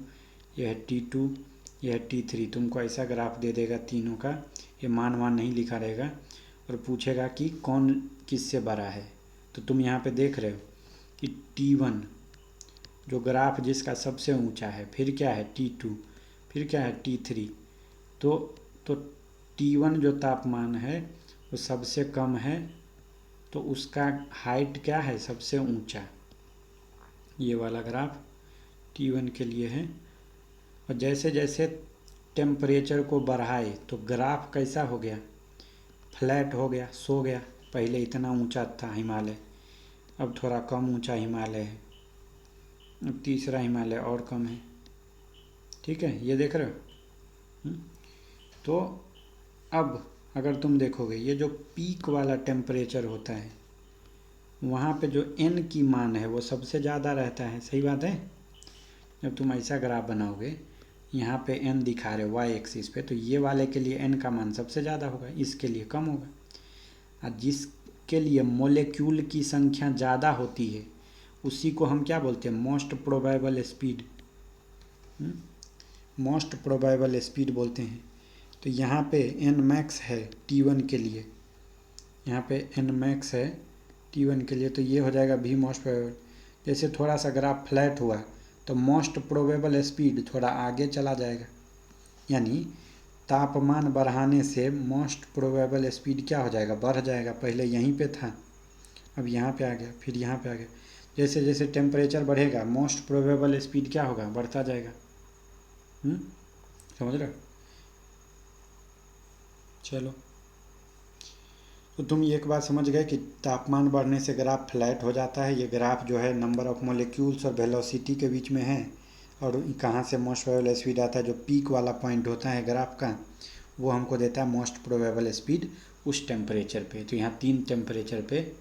ये है T2, ये है T3, तुमको ऐसा ग्राफ दे देगा तीनों का, ये मान नहीं लिखा रहेगा, और पूछेगा कि कौन किससे बड़ा है। तो तुम यहाँ पे देख रहे हो कि T1 जो ग्राफ जिसका सबसे ऊंचा है, फिर क्या है T2, फिर क्या है T3। तो T1 जो तापमान है वो सबसे कम है, तो उसका हाइट क्या है, सबसे ऊंचा। ये वाला ग्राफ T1 के लिए है। और जैसे जैसे टेम्परेचर को बढ़ाए तो ग्राफ कैसा हो गया, फ्लैट हो गया, सो गया। पहले इतना ऊंचा था हिमालय, अब थोड़ा कम ऊंचा हिमालय है, अब तीसरा हिमालय और कम है। ठीक है, ये देख रहे हो। तो अब अगर तुम देखोगे, ये जो पीक वाला टेम्परेचर होता है, वहाँ पे जो n की मान है वो सबसे ज़्यादा रहता है। सही बात है। जब तुम ऐसा ग्राफ बनाओगे, यहाँ पे n दिखा रहे y एक्सिस पे, तो ये वाले के लिए n का मान सबसे ज़्यादा होगा, इसके लिए कम होगा। और जिसके लिए मोलेक्यूल की संख्या ज़्यादा होती है उसी को हम क्या बोलते हैं, most probable speed. Most probable speed बोलते हैं। तो यहाँ पे n मैक्स है T1 के लिए, यहाँ पे n मैक्स है T1 के लिए, तो ये हो जाएगा भी मोस्ट प्रोबेबल। जैसे थोड़ा सा ग्राफ फ्लैट हुआ तो मोस्ट प्रोबेबल स्पीड थोड़ा आगे चला जाएगा, यानी तापमान बढ़ाने से मोस्ट प्रोबेबल स्पीड क्या हो जाएगा, बढ़ जाएगा। पहले यहीं पे था, अब यहाँ पे आ गया, फिर यहाँ पे आ गया। जैसे जैसे टेम्परेचर बढ़ेगा मोस्ट प्रोबेबल स्पीड क्या होगा, बढ़ता जाएगा। समझ रहे हो? चलो, तो तुम एक बात समझ गए कि तापमान बढ़ने से ग्राफ फ्लैट हो जाता है। ये ग्राफ जो है नंबर ऑफ मोलिक्यूल्स और वेलोसिटी के बीच में है, और कहाँ से मोस्ट प्रोबेबल स्पीड आता है, जो पीक वाला पॉइंट होता है ग्राफ का, वो हमको देता है मोस्ट प्रोबेबल स्पीड उस टेम्परेचर पे। तो यहाँ 3 टेम्परेचर पे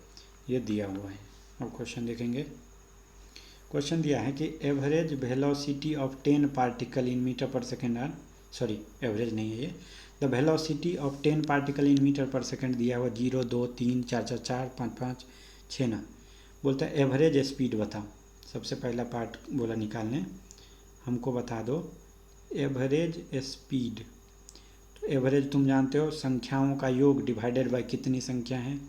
ये दिया हुआ है। अब क्वेश्चन देखेंगे। क्वेश्चन दिया है कि average velocity of 10 particle in metre per second are, sorry average नहीं है ये, the velocity of 10 particle in metre per second दिया हुआ 0, 2, 3, 4, 4, 4, 5, 5, 6 ना। बोलता है एवरेज स्पीड बताओ। सबसे पहला पार्ट बोला निकालने, हमको बता दो एवरेज स्पीड। तो एवरेज तुम जानते हो, संख्याओं का योग डिवाइडेड बाय कितनी संख्या है, तो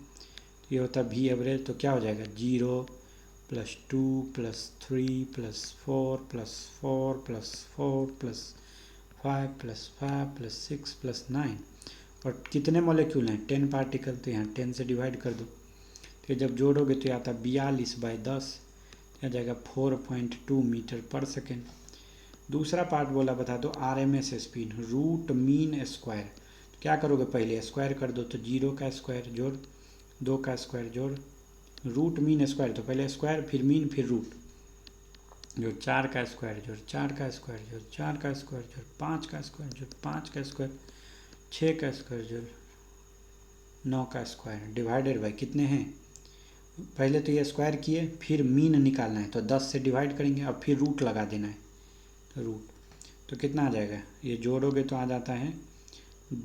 ये होता है भी एवरेज। तो क्या हो जाएगा 0 + 2 + 3 + 4 + 4 + 4 + 5 + 5 + 6 + 9। और कितने मॉलिक्यूल हैं, 10 पार्टिकल, तो यहाँ 10 से डिवाइड कर दो। तो जब जोड़ोगे तो आता 42/10, आ जाएगा 4.2 मीटर पर सेकेंड। दूसरा पार्ट बोला बता दो RMS speed, root mean square. तो क्या करोगे, पहले स्क्वायर कर दो, तो 0 का स्क्वायर जोड़ 2 का स्क्वायर जोड़ रूट मीन स्क्वायर, तो पहले स्क्वायर फिर मीन फिर रूट, जो 4 का स्क्वायर जोड़ 4 का स्क्वायर जोड़ 4 का स्क्वायर जोड़ 5 का स्क्वायर जोड़ 5 का स्क्वायर, 6 का स्क्वायर जोड़ 9 का स्क्वायर, डिवाइडेड बाय कितने हैं। पहले तो ये स्क्वायर किए, फिर मीन निकालना है तो 10 से डिवाइड करेंगे, अब फिर रूट लगा देना है, तो रूट तो कितना आ जाएगा, ये जोड़ोगे तो आ जाता है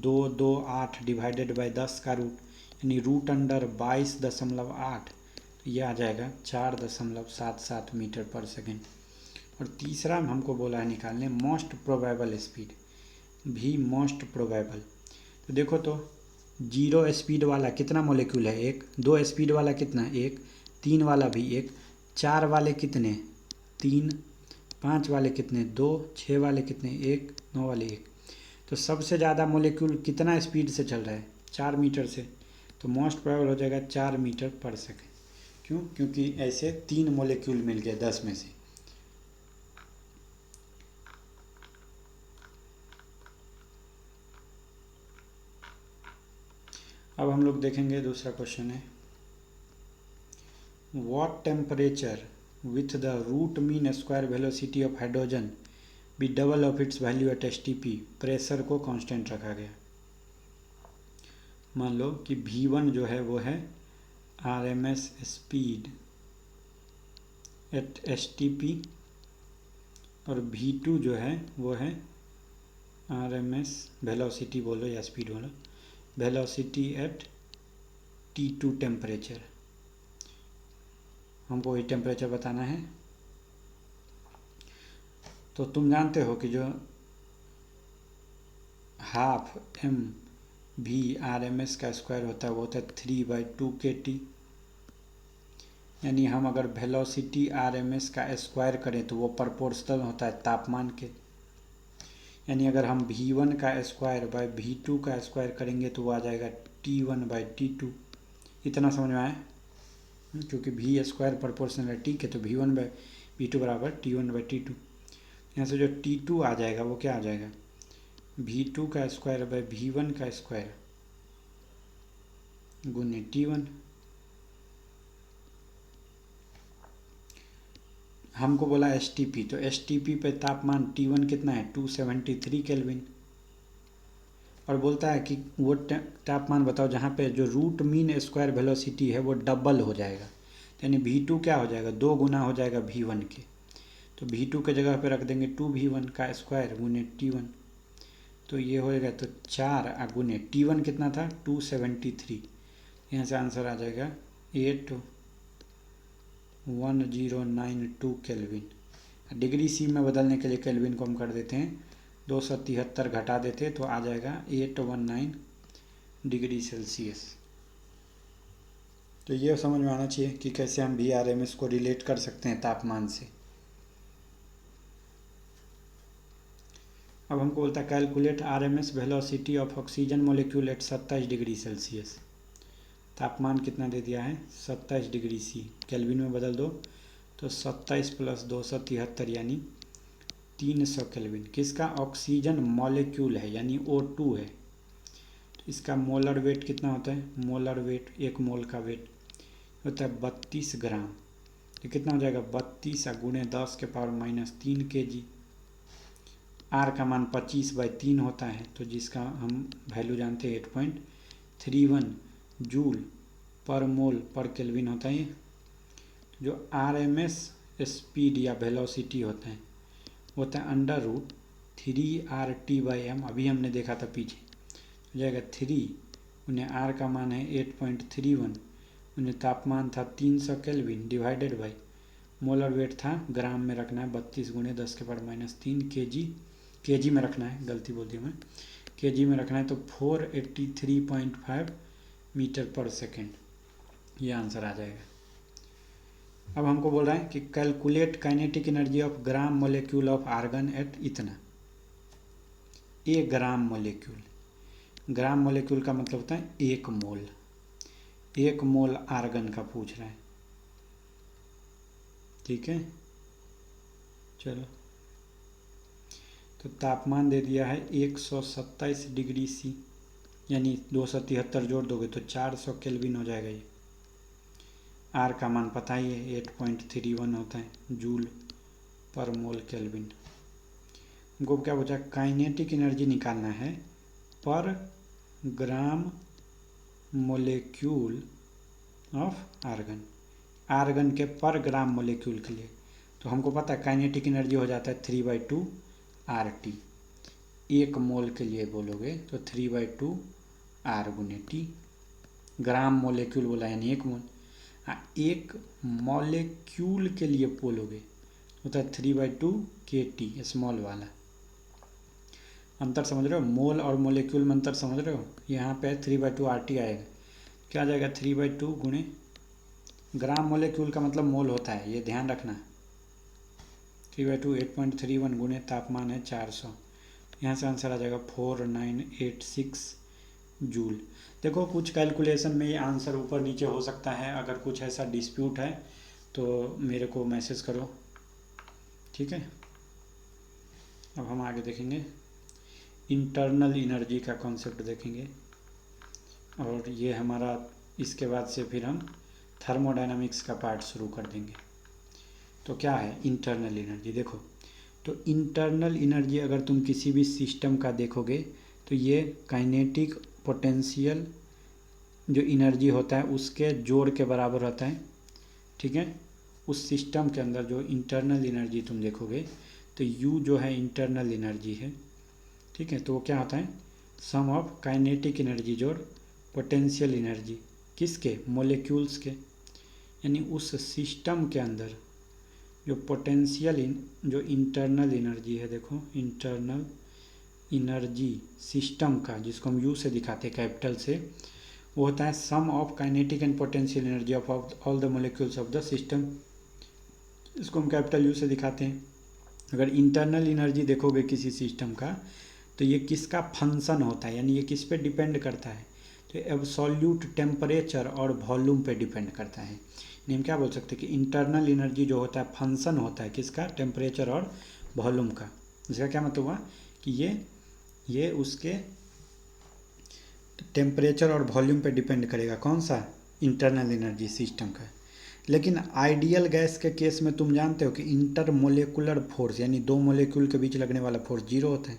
228 डिवाइडेड बाय 10 का रूट, यानी √22.8, तो ये आ जाएगा 4.77 मीटर पर सेकेंड। और तीसरा हमको बोला है निकालने मोस्ट प्रोबेबल स्पीड, भी मोस्ट प्रोबेबल। तो देखो तो जीरो स्पीड वाला कितना मॉलिक्यूल है? एक। दो स्पीड वाला कितना? एक। तीन वाला भी एक। चार वाले कितने? तीन। पाँच वाले कितने? दो। छः वाले कितने? एक। नौ वाले एक। तो सबसे ज़्यादा मॉलिक्यूल कितना स्पीड से चल रहा है? 4 मीटर से। तो मोस्ट प्रोबेबल हो जाएगा 4 मीटर पर सेकेंड। क्यों? क्योंकि ऐसे 3 मॉलिक्यूल मिल गए 10 में से। अब हम लोग देखेंगे दूसरा क्वेश्चन है, what temperature with the root mean square velocity of hydrogen be double of its value at STP. Pressure को कांस्टेंट रखा गया। मान लो कि V1 जो है वो है RMS स्पीड एट एसटीपी और V2 जो है वो है RMS वेलोसिटी बोलो या स्पीड बोलो, वेलोसिटी एट T2 टेम्परेचर। हमको ये टेम्परेचर बताना है। तो तुम जानते हो कि जो हाफ एम भी RMS का स्क्वायर होता है वो होता है 3/2kT। यानी हम अगर वेलोसिटी RMS का स्क्वायर करें तो वो प्रोपोर्शनल होता है तापमान के। यानी अगर हम V1 का स्क्वायर बाय V2 का स्क्वायर करेंगे तो वो आ जाएगा T1/T2। इतना समझ में आया? क्योंकि V स्क्वायर प्रोपोर्शनल है T के, तो V1/V2 बराबर T1/T2। यहाँ से जो T2 आ जाएगा वो क्या आ जाएगा? V2 का स्क्वायर बाय V1 का स्क्वायर गुने T1। हमको बोला STP, तो STP पे तापमान T1 कितना है? 273 केल्विन। और बोलता है कि वो तापमान बताओ जहाँ पे जो रूट मीन स्क्वायर वेलोसिटी है वो डबल हो जाएगा। यानी V2 क्या हो जाएगा? 2 गुना हो जाएगा V1 के। तो V2 के जगह पे रख देंगे 2V1 का स्क्वायर गुने T1। तो ये होएगा तो 4 गुने T1 कितना था? 273। यहाँ से आंसर आ जाएगा 81092 केल्विन। डिग्री सी में बदलने के लिए केल्विन को हम कर देते हैं 273 घटा देते तो आ जाएगा 819 डिग्री सेल्सियस। तो ये समझ में आना चाहिए कि कैसे हम VRMS को रिलेट कर सकते हैं तापमान से। अब हमको बोलता है calculate RMS velocity of oxygen molecule eight 27 degree Celsius. तापमान कितना दे दिया है? 27 डिग्री सी। केल्विन में बदल दो तो 27 + 273 यानी 300 केल्विन। किसका? ऑक्सीजन मॉलिक्यूल है यानी O2 है। तो इसका मोलर वेट कितना होता है? मोलर वेट, एक मोल का वेट होता है 32 ग्राम। तो कितना हो जाएगा? 32 गुणे 10⁻³ kg। R का मान 25/3 होता है, तो जिसका हम वैल्यू जानते हैं 8.31 जूल पर मोल पर केल्विन होता है। जो RMS स्पीड या वेलोसिटी होता है होता है √3RT/m। अभी हमने देखा था पीछे, हो जाएगा 3 उन्हें R का मान है 8.31 उन्हें तापमान था 300 kelvin divided by molar weight था, ग्राम में रखना है 32 गुणे 10⁻³ kg में रखना है, गलती बोल दी मैं, kg में रखना है। तो 483.5 मीटर पर सेकेंड ये आंसर आ जाएगा। अब हमको बोल रहा है कि calculate kinetic energy of gram molecule of argon at इतना। एक ग्राम मोलिक्यूल, ग्राम मोलिक्यूल का मतलब होता है 1 मोल। 1 मोल आर्गन का पूछ रहा है, ठीक है। चलो, तो तापमान दे दिया है 127 डिग्री सी, यानी 273 जोड़ दोगे तो 400 केल्विन हो जाएगा। ये आर का मान पता ही है 8.31 होता है जूल पर मोल केल्विन। हमको क्या पूछा? काइनेटिक एनर्जी निकालना है पर ग्राम मोलिक्यूल ऑफ आर्गन, आर्गन के पर ग्राम मोलिक्यूल के लिए। तो हमको पता है काइनेटिक एनर्जी हो जाता है 3/2 RT। 1 मोल के लिए बोलोगे तो 3/2 R गुने T। ग्राम मोलिक्यूल बोला यानी 1 मोल। 1 मॉलिक्यूल के लिए बोलोगे होता है 3/2 KT स्मॉल वाला। अंतर समझ रहे हो, मोल और मोलिक्यूल में अंतर समझ रहे हो। यहाँ पे 3/2 RT आएगा, क्या आ जाएगा 3/2 गुणे ग्राम मोलिक्यूल का मतलब मोल होता है, ये ध्यान रखना। 3/2 8.31 गुणे तापमान है 400, यहाँ से आंसर आ जाएगा 4986 जूल। देखो कुछ कैलकुलेशन में ये आंसर ऊपर नीचे हो सकता है, अगर कुछ ऐसा डिस्प्यूट है तो मेरे को मैसेज करो, ठीक है। अब हम आगे देखेंगे इंटरनल एनर्जी का कॉन्सेप्ट देखेंगे, और ये हमारा इसके बाद से फिर हम थर्मोडायनामिक्स का पार्ट शुरू कर देंगे। तो क्या है इंटरनल एनर्जी, देखो तो इंटरनल एनर्जी अगर तुम किसी भी सिस्टम का देखोगे तो ये काइनेटिक पोटेंशियल जो एनर्जी होता है उसके जोड़ के बराबर होता है, ठीक है। उस सिस्टम के अंदर जो इंटरनल एनर्जी तुम देखोगे तो यू जो है इंटरनल एनर्जी है, ठीक है। तो वो क्या होता है सम ऑफ काइनेटिक एनर्जी जोड़ पोटेंशियल एनर्जी, किसके, मोलिक्यूल्स के। यानी उस सिस्टम के अंदर जो पोटेंशियल जो इंटरनल एनर्जी है, देखो इंटरनल एनर्जी सिस्टम का, जिसको हम यू से दिखाते हैं कैपिटल से, वो होता है sum of kinetic and potential energy of all the molecules of the system, इसको हम कैपिटल यू से दिखाते हैं। अगर इंटरनल एनर्जी देखोगे किसी सिस्टम का तो ये किसका फंक्शन होता है, यानी ये किस पे डिपेंड करता है, तो एब्सोल्यूट टेम्परेचर और वॉल्यूम पे डिपेंड करता है। यानी हम क्या बोल सकते हैं कि इंटरनल एनर्जी जो होता है फंक्शन होता है किसका, टेम्परेचर और वॉल्यूम का। इसका क्या मतलब हुआ कि ये उसके टेम्परेचर और वॉल्यूम पे डिपेंड करेगा, कौन सा, इंटरनल एनर्जी सिस्टम का। लेकिन आइडियल गैस के केस में तुम जानते हो कि इंटरमोलिकुलर फोर्स यानी दो मोलिक्यूल के बीच लगने वाला फोर्स जीरो होता है,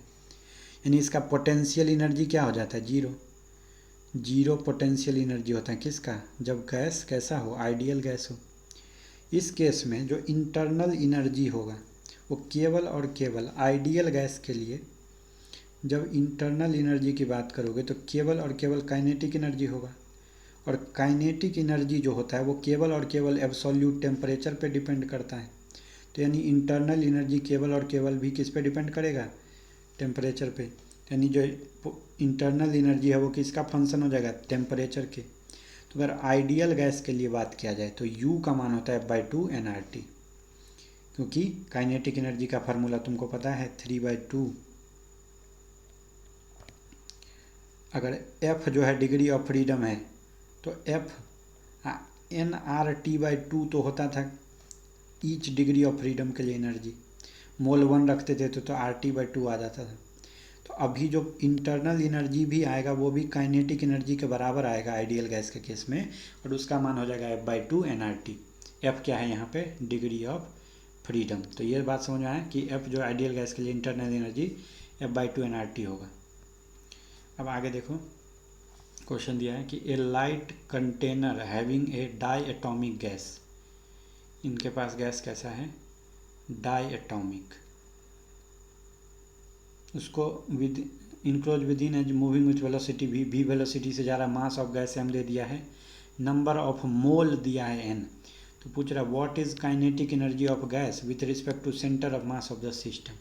यानी इसका पोटेंशियल एनर्जी क्या हो जाता है, जीरो पोटेंशियल एनर्जी होता है किसका, जब गैस कैसा हो, आइडियल गैस हो। इस केस में जो इंटरनल एनर्जी होगा वो केवल और केवल आइडियल गैस के लिए, जब इंटरनल एनर्जी की बात करोगे तो केवल और केवल काइनेटिक एनर्जी होगा, और काइनेटिक एनर्जी जो होता है वो केवल और केवल एब्सोल्यूट टेम्परेचर पे डिपेंड करता है। तो यानी इंटरनल एनर्जी केवल और केवल भी किस पे डिपेंड करेगा, टेम्परेचर पे। यानी जो इंटरनल एनर्जी है वो किसका फंक्शन हो जाएगा, टेम्परेचर के। तो अगर आइडियल गैस के लिए बात किया जाए तो U का मान होता है F/2 nRT, क्योंकि काइनेटिक एनर्जी का फार्मूला तुमको पता है 3/2। अगर F जो है डिग्री ऑफ फ्रीडम है तो F nRT/2 तो होता था ईच डिग्री ऑफ फ्रीडम के लिए एनर्जी, मोल 1 रखते थे तो RT/2 आ जाता था। तो अभी जो इंटरनल एनर्जी भी आएगा वो भी काइनेटिक एनर्जी के बराबर आएगा आइडियल गैस के केस में, और उसका मान हो जाएगा F/2 nRT। F क्या है यहाँ पे, डिग्री ऑफ फ्रीडम। तो ये बात समझ में आया कि F जो आइडियल गैस के लिए इंटरनल एनर्जी F/2 nRT होगा। अब आगे देखो क्वेश्चन दिया है कि a light container having a diatomic gas, इनके पास गैस कैसा है, डाई एटॉमिक, उसको with enclose within edge moving with velocity v velocity से जा रहा, मास ऑफ गैस एम दे दिया है, नंबर ऑफ मोल दिया है n। तो पूछ रहा है what is kinetic energy of gas with respect to centre of mass of the system,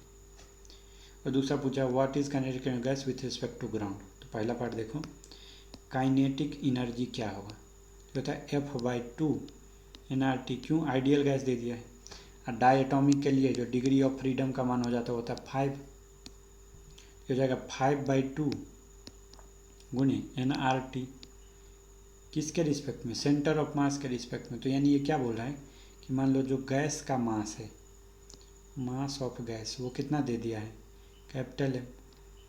और दूसरा पूछा what is kinetic energy gas with respect to ground. तो पहला पार्ट देखो, काइनेटिक एनर्जी क्या होगा, तो होता है F/2 nRT, क्यों, आइडियल गैस दे दिया है। और डाई एटॉमिक के लिए जो डिग्री ऑफ फ्रीडम का मान हो जाता है होता है 5, हो जाएगा 5/2 गुणे nRT, किसके रिस्पेक्ट में, सेंटर ऑफ मास के रिस्पेक्ट में। तो यानी ये क्या बोल रहा है कि मान लो जो गैस का मास है, मास ऑफ गैस वो कितना दे दिया है, कैपिटल M,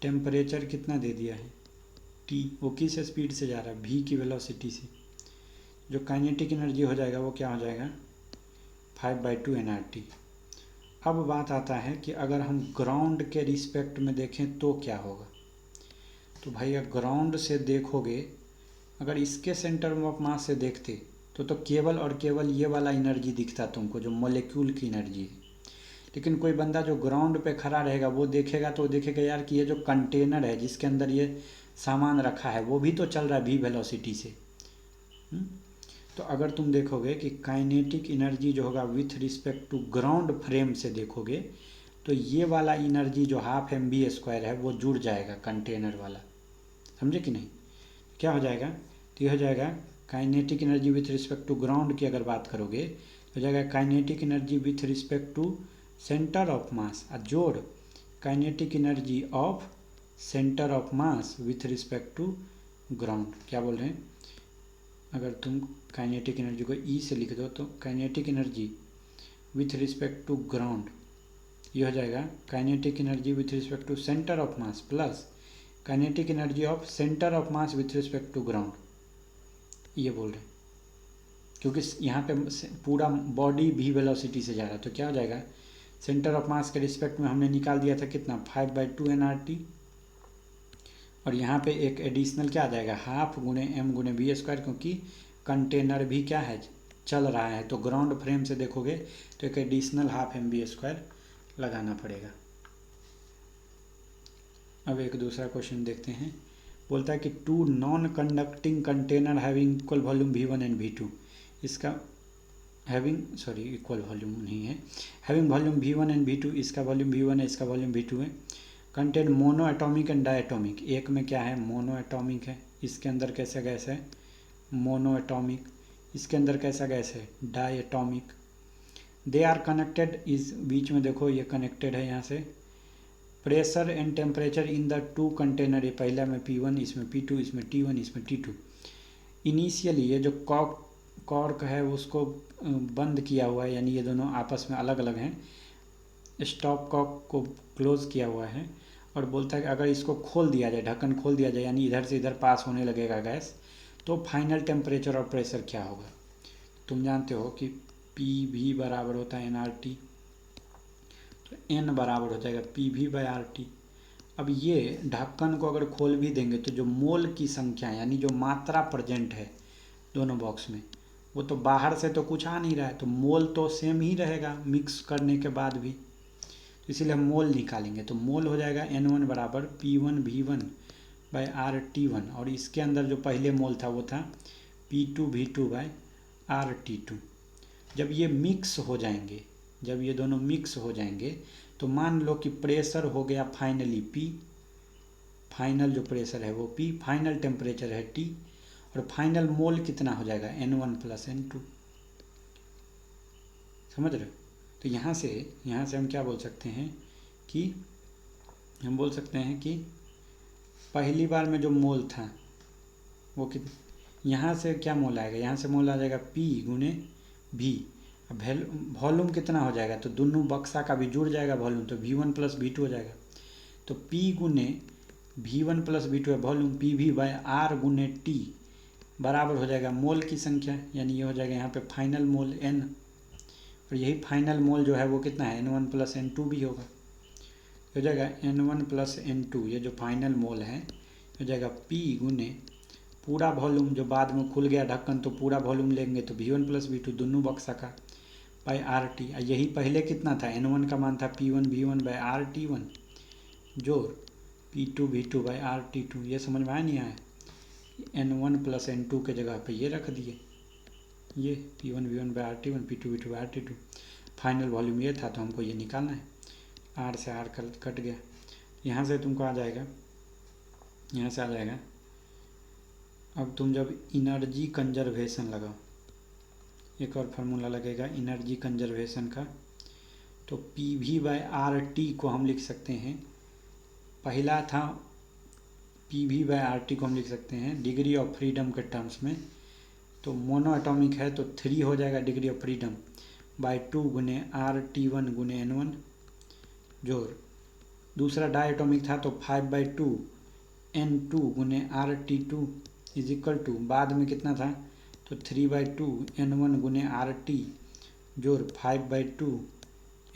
टेम्परेचर कितना दे दिया है T, वो किस स्पीड से जा रहा है, v की वेलोसिटी से, जो काइनेटिक एनर्जी हो जाएगा वो क्या हो जाएगा 5/2 nRT। अब बात आता है कि अगर हम ग्राउंड के रिस्पेक्ट में देखें तो क्या होगा। तो भैया ग्राउंड से देखोगे, अगर इसके सेंटर ऑफ मास से देखते तो केवल और केवल ये वाला एनर्जी दिखता तुमको जो मॉलिक्यूल की एनर्जी है। लेकिन कोई बंदा जो ग्राउंड पे खड़ा रहेगा वो देखेगा तो देखेगा यार कि ये जो कंटेनर है जिसके अंदर ये सामान रखा है वो भी तो चल रहा है v वेलोसिटी से। तो अगर तुम देखोगे कि काइनेटिक एनर्जी जो होगा with respect to ground frame से देखोगे तो ये वाला एनर्जी जो हाफ mv² है वो जुड़ जाएगा कंटेनर वाला, समझे कि नहीं। क्या हो जाएगा, तो ये हो जाएगा kinetic energy with respect to ground की अगर बात करोगे तो हो जाएगा kinetic energy with respect to centre of mass, और जोड़ kinetic energy of centre of mass with respect to ground. क्या बोल रहे हैं, अगर तुम काइनेटिक एनर्जी को ई से लिख दो तो kinetic energy with respect to ground ये हो जाएगा kinetic energy with respect to centre of mass plus kinetic energy of centre of mass with respect to ground, ये बोल रहे हैं। क्योंकि यहाँ पे पूरा बॉडी भी वेलोसिटी से जा रहा है, तो क्या हो जाएगा, सेंटर ऑफ मास के रिस्पेक्ट में हमने निकाल दिया था कितना 5/2 nRT, और यहाँ पे एक एडिशनल क्या आ जाएगा हाफ गुणे m गुणे v², क्योंकि कंटेनर भी क्या है चल रहा है, तो ग्राउंड फ्रेम से देखोगे तो एक एडिशनल हाफ mv² लगाना पड़ेगा। अब एक दूसरा क्वेश्चन देखते हैं, बोलता है कि two non conducting container having equal volume v1 and v2, इसका इक्वल वॉल्यूम नहीं है, having volume v1 and v2, इसका वॉल्यूम v1 है इसका वॉल्यूम v2 है, contain mono atomic and diatomic, एक में क्या है मोनो एटॉमिक है, इसके अंदर कैसा गैस है मोनो एटॉमिक, इसके अंदर कैसा गैस है डायटॉमिक, दे आर कनेक्टेड, इस बीच में देखो ये कनेक्टेड है यहाँ से, pressure and temperature in the two container, ये पहला में P1 इसमें P2 इसमें T1 इसमें T2, इनिशियली ये जो कॉर्क है उसको बंद किया हुआ है, यानी ये दोनों आपस में अलग अलग हैं, स्टॉप कॉर्क को क्लोज किया हुआ है, और बोलता है कि अगर इसको खोल दिया जाए ढक्कन खोल दिया जाए यानी इधर से इधर पास होने लगेगा गैस, तो फाइनल टेम्परेचर और प्रेशर क्या होगा। तुम जानते हो कि PV बराबर होता है nRT, तो N बराबर हो जाएगा PV/RT। अब ये ढक्कन को अगर खोल भी देंगे तो जो मोल की संख्या यानी जो मात्रा प्रेजेंट है दोनों बॉक्स में वो तो बाहर से तो कुछ आ नहीं रहा है, तो मोल तो सेम ही रहेगा मिक्स करने के बाद भी, इसीलिए हम मोल निकालेंगे, तो मोल हो जाएगा N1 बराबर P1V1/RT1, और इसके अंदर जो पहले मोल था वो था P2V2/RT2। जब ये मिक्स हो जाएंगे, जब ये दोनों मिक्स हो जाएंगे तो मान लो कि प्रेशर हो गया फाइनली P, फाइनल जो प्रेशर है वो P, फाइनल टेम्परेचर है T, और फाइनल मोल कितना हो जाएगा N1 + N2, समझ रहे हो। तो यहाँ से हम क्या बोल सकते हैं कि हम बोल सकते हैं कि पहली बार में जो मोल था वो यहाँ से क्या मोल आएगा, यहाँ से मोल आ जाएगा P गुणे V, अब वॉल्यूम कितना हो जाएगा, तो दोनों बक्सा का भी जुड़ जाएगा वॉल्यूम, तो V1 + V2 हो जाएगा, तो P गुणे V1 + V2 है वॉल्यूम, PV/R गुणे T बराबर हो जाएगा मोल की संख्या, यानी ये हो जाएगा यहाँ पे फाइनल मोल N, और यही फाइनल मोल जो है वो कितना है N1 + N2 भी होगा, हो जाएगा N1 + N2, ये जो फाइनल मोल है हो जाएगा P गुने पूरा वॉल्यूम जो बाद में खुल गया ढक्कन तो पूरा वॉल्यूम लेंगे तो V1 + V2 दोनों बक्सा का /RT, यही पहले कितना था N1 का मान था P1V1/RT1 जोड़ P2V2/RT2, ये समझ में आया नहीं आया, N1 + N2 के जगह पे ये रख दिए, ये P1V1/RT1 P2V2/RT2, फाइनल वॉल्यूम ये था तो हमको ये निकालना है, R से R कट गया, यहाँ से तुमको आ जाएगा, यहाँ से आ जाएगा। अब तुम जब एनर्जी कंजर्वेशन लगाओ, एक और फार्मूला लगेगा एनर्जी कंजर्वेशन का, तो PV/RT को हम लिख सकते हैं, पहला था PV/RT को हम लिख सकते हैं डिग्री ऑफ फ्रीडम के टर्म्स में, तो मोनो एटॉमिक है तो 3 हो जाएगा डिग्री ऑफ फ्रीडम /2 गुने RT1 गुने N1 जोड़, दूसरा डायटॉमिक था तो 5/2 N2 गुने RT2 इज इक्वल टू, बाद में कितना था तो 3/2 N1 गुने RT जोड़ 5/2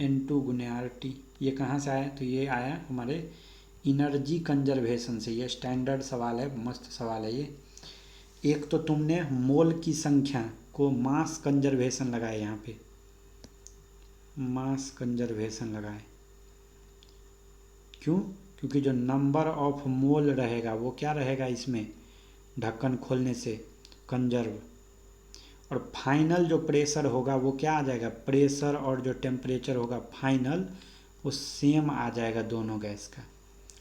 N2 गुने RT, ये कहाँ से आया, तो ये आया हमारे एनर्जी कंजर्वेशन से, ये स्टैंडर्ड सवाल है, मस्त सवाल है ये। एक तो तुमने मोल की संख्या को मास कंजर्वेशन लगाए, यहाँ पे मास कंजर्वेशन लगाए, क्यों, क्योंकि जो नंबर ऑफ मोल रहेगा वो क्या रहेगा इसमें ढक्कन खोलने से कंजर्व, और फाइनल जो प्रेशर होगा वो क्या आ जाएगा प्रेशर, और जो टेम्परेचर होगा फाइनल वो सेम आ जाएगा दोनों गैस का।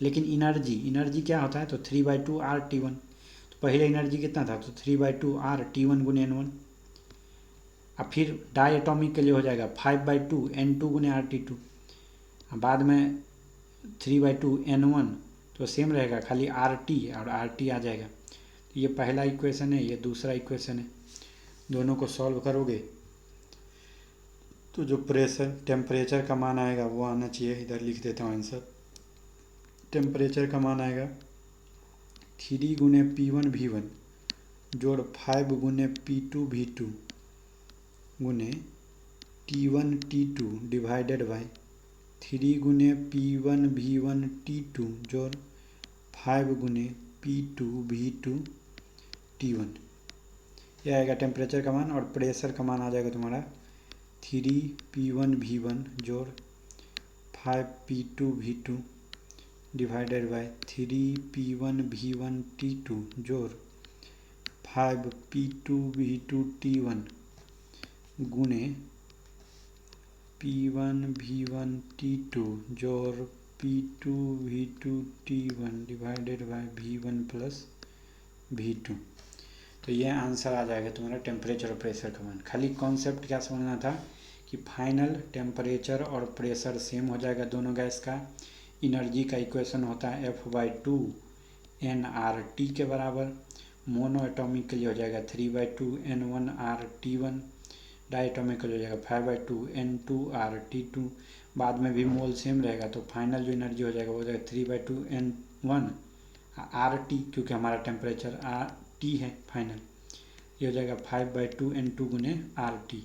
लेकिन एनर्जी क्या होता है, तो 3/2 RT1। तो पहले एनर्जी कितना था, तो 3/2 RT1 गुने N1। अब फिर डाई एटॉमिक के लिए हो जाएगा 5/2 N2 गुने RT2। बाद में 3/2 N1, तो सेम रहेगा, खाली RT और RT आ जाएगा। तो ये पहला इक्वेशन है, ये दूसरा इक्वेशन है। दोनों को सॉल्व करोगे तो जो टेम्परेचर का मान आएगा वो आना चाहिए। इधर लिख देता हूँ आंसर। टेम्परेचर का मान आएगा 3 गुने P1V1 जोड़ 5 गुने P2V2 गुने T1T2 डिवाइडेड बाई 3 गुने P1V1 T2 जोड़ 5 गुने P2V2 T1। यह आएगा टेम्परेचर का मान। और प्रेशर का मान आ जाएगा तुम्हारा 3P1V1 जोड़ 5P2V2 divided by 3P1V1 T2 जोड़ 5P2V2 T1 गुने P1V1 T2 जोड़ P2V2 T1 divided by V1 plus V2। तो ये आंसर आ जाएगा तुम्हारा टेम्परेचर और प्रेशर का मान। खाली कॉन्सेप्ट क्या समझना था कि फाइनल टेम्परेचर और प्रेशर सेम हो जाएगा दोनों गैस का। एनर्जी का इक्वेशन होता है F/2 nRT के बराबर। मोनो एटॉमिक के लिए हो जाएगा 3/2 N1RT1। डाई एटॉमिक के लिए हो जाएगा 5/2 N2RT2। बाद में भी मोल सेम रहेगा, तो फाइनल जो एनर्जी हो जाएगा वो हो जाएगा 3/2 N1RT, क्योंकि हमारा टेम्परेचर RT है फाइनल। ये हो जाएगा 5/2 N2 गुने RT।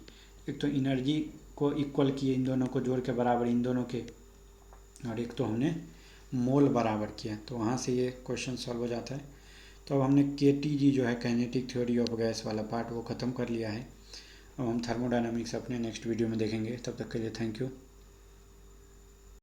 एक तो एनर्जी को इक्वल किए इन दोनों को जोड़ के बराबर इन दोनों के, और एक तो हमने मोल बराबर किया, तो वहाँ से ये क्वेश्चन सॉल्व हो जाता है। तो अब हमने KTG जो है काइनेटिक थ्योरी ऑफ गैस वाला पार्ट वो ख़त्म कर लिया है। अब हम थर्मोडायनामिक्स अपने नेक्स्ट वीडियो में देखेंगे। तब तक के लिए थैंक यू।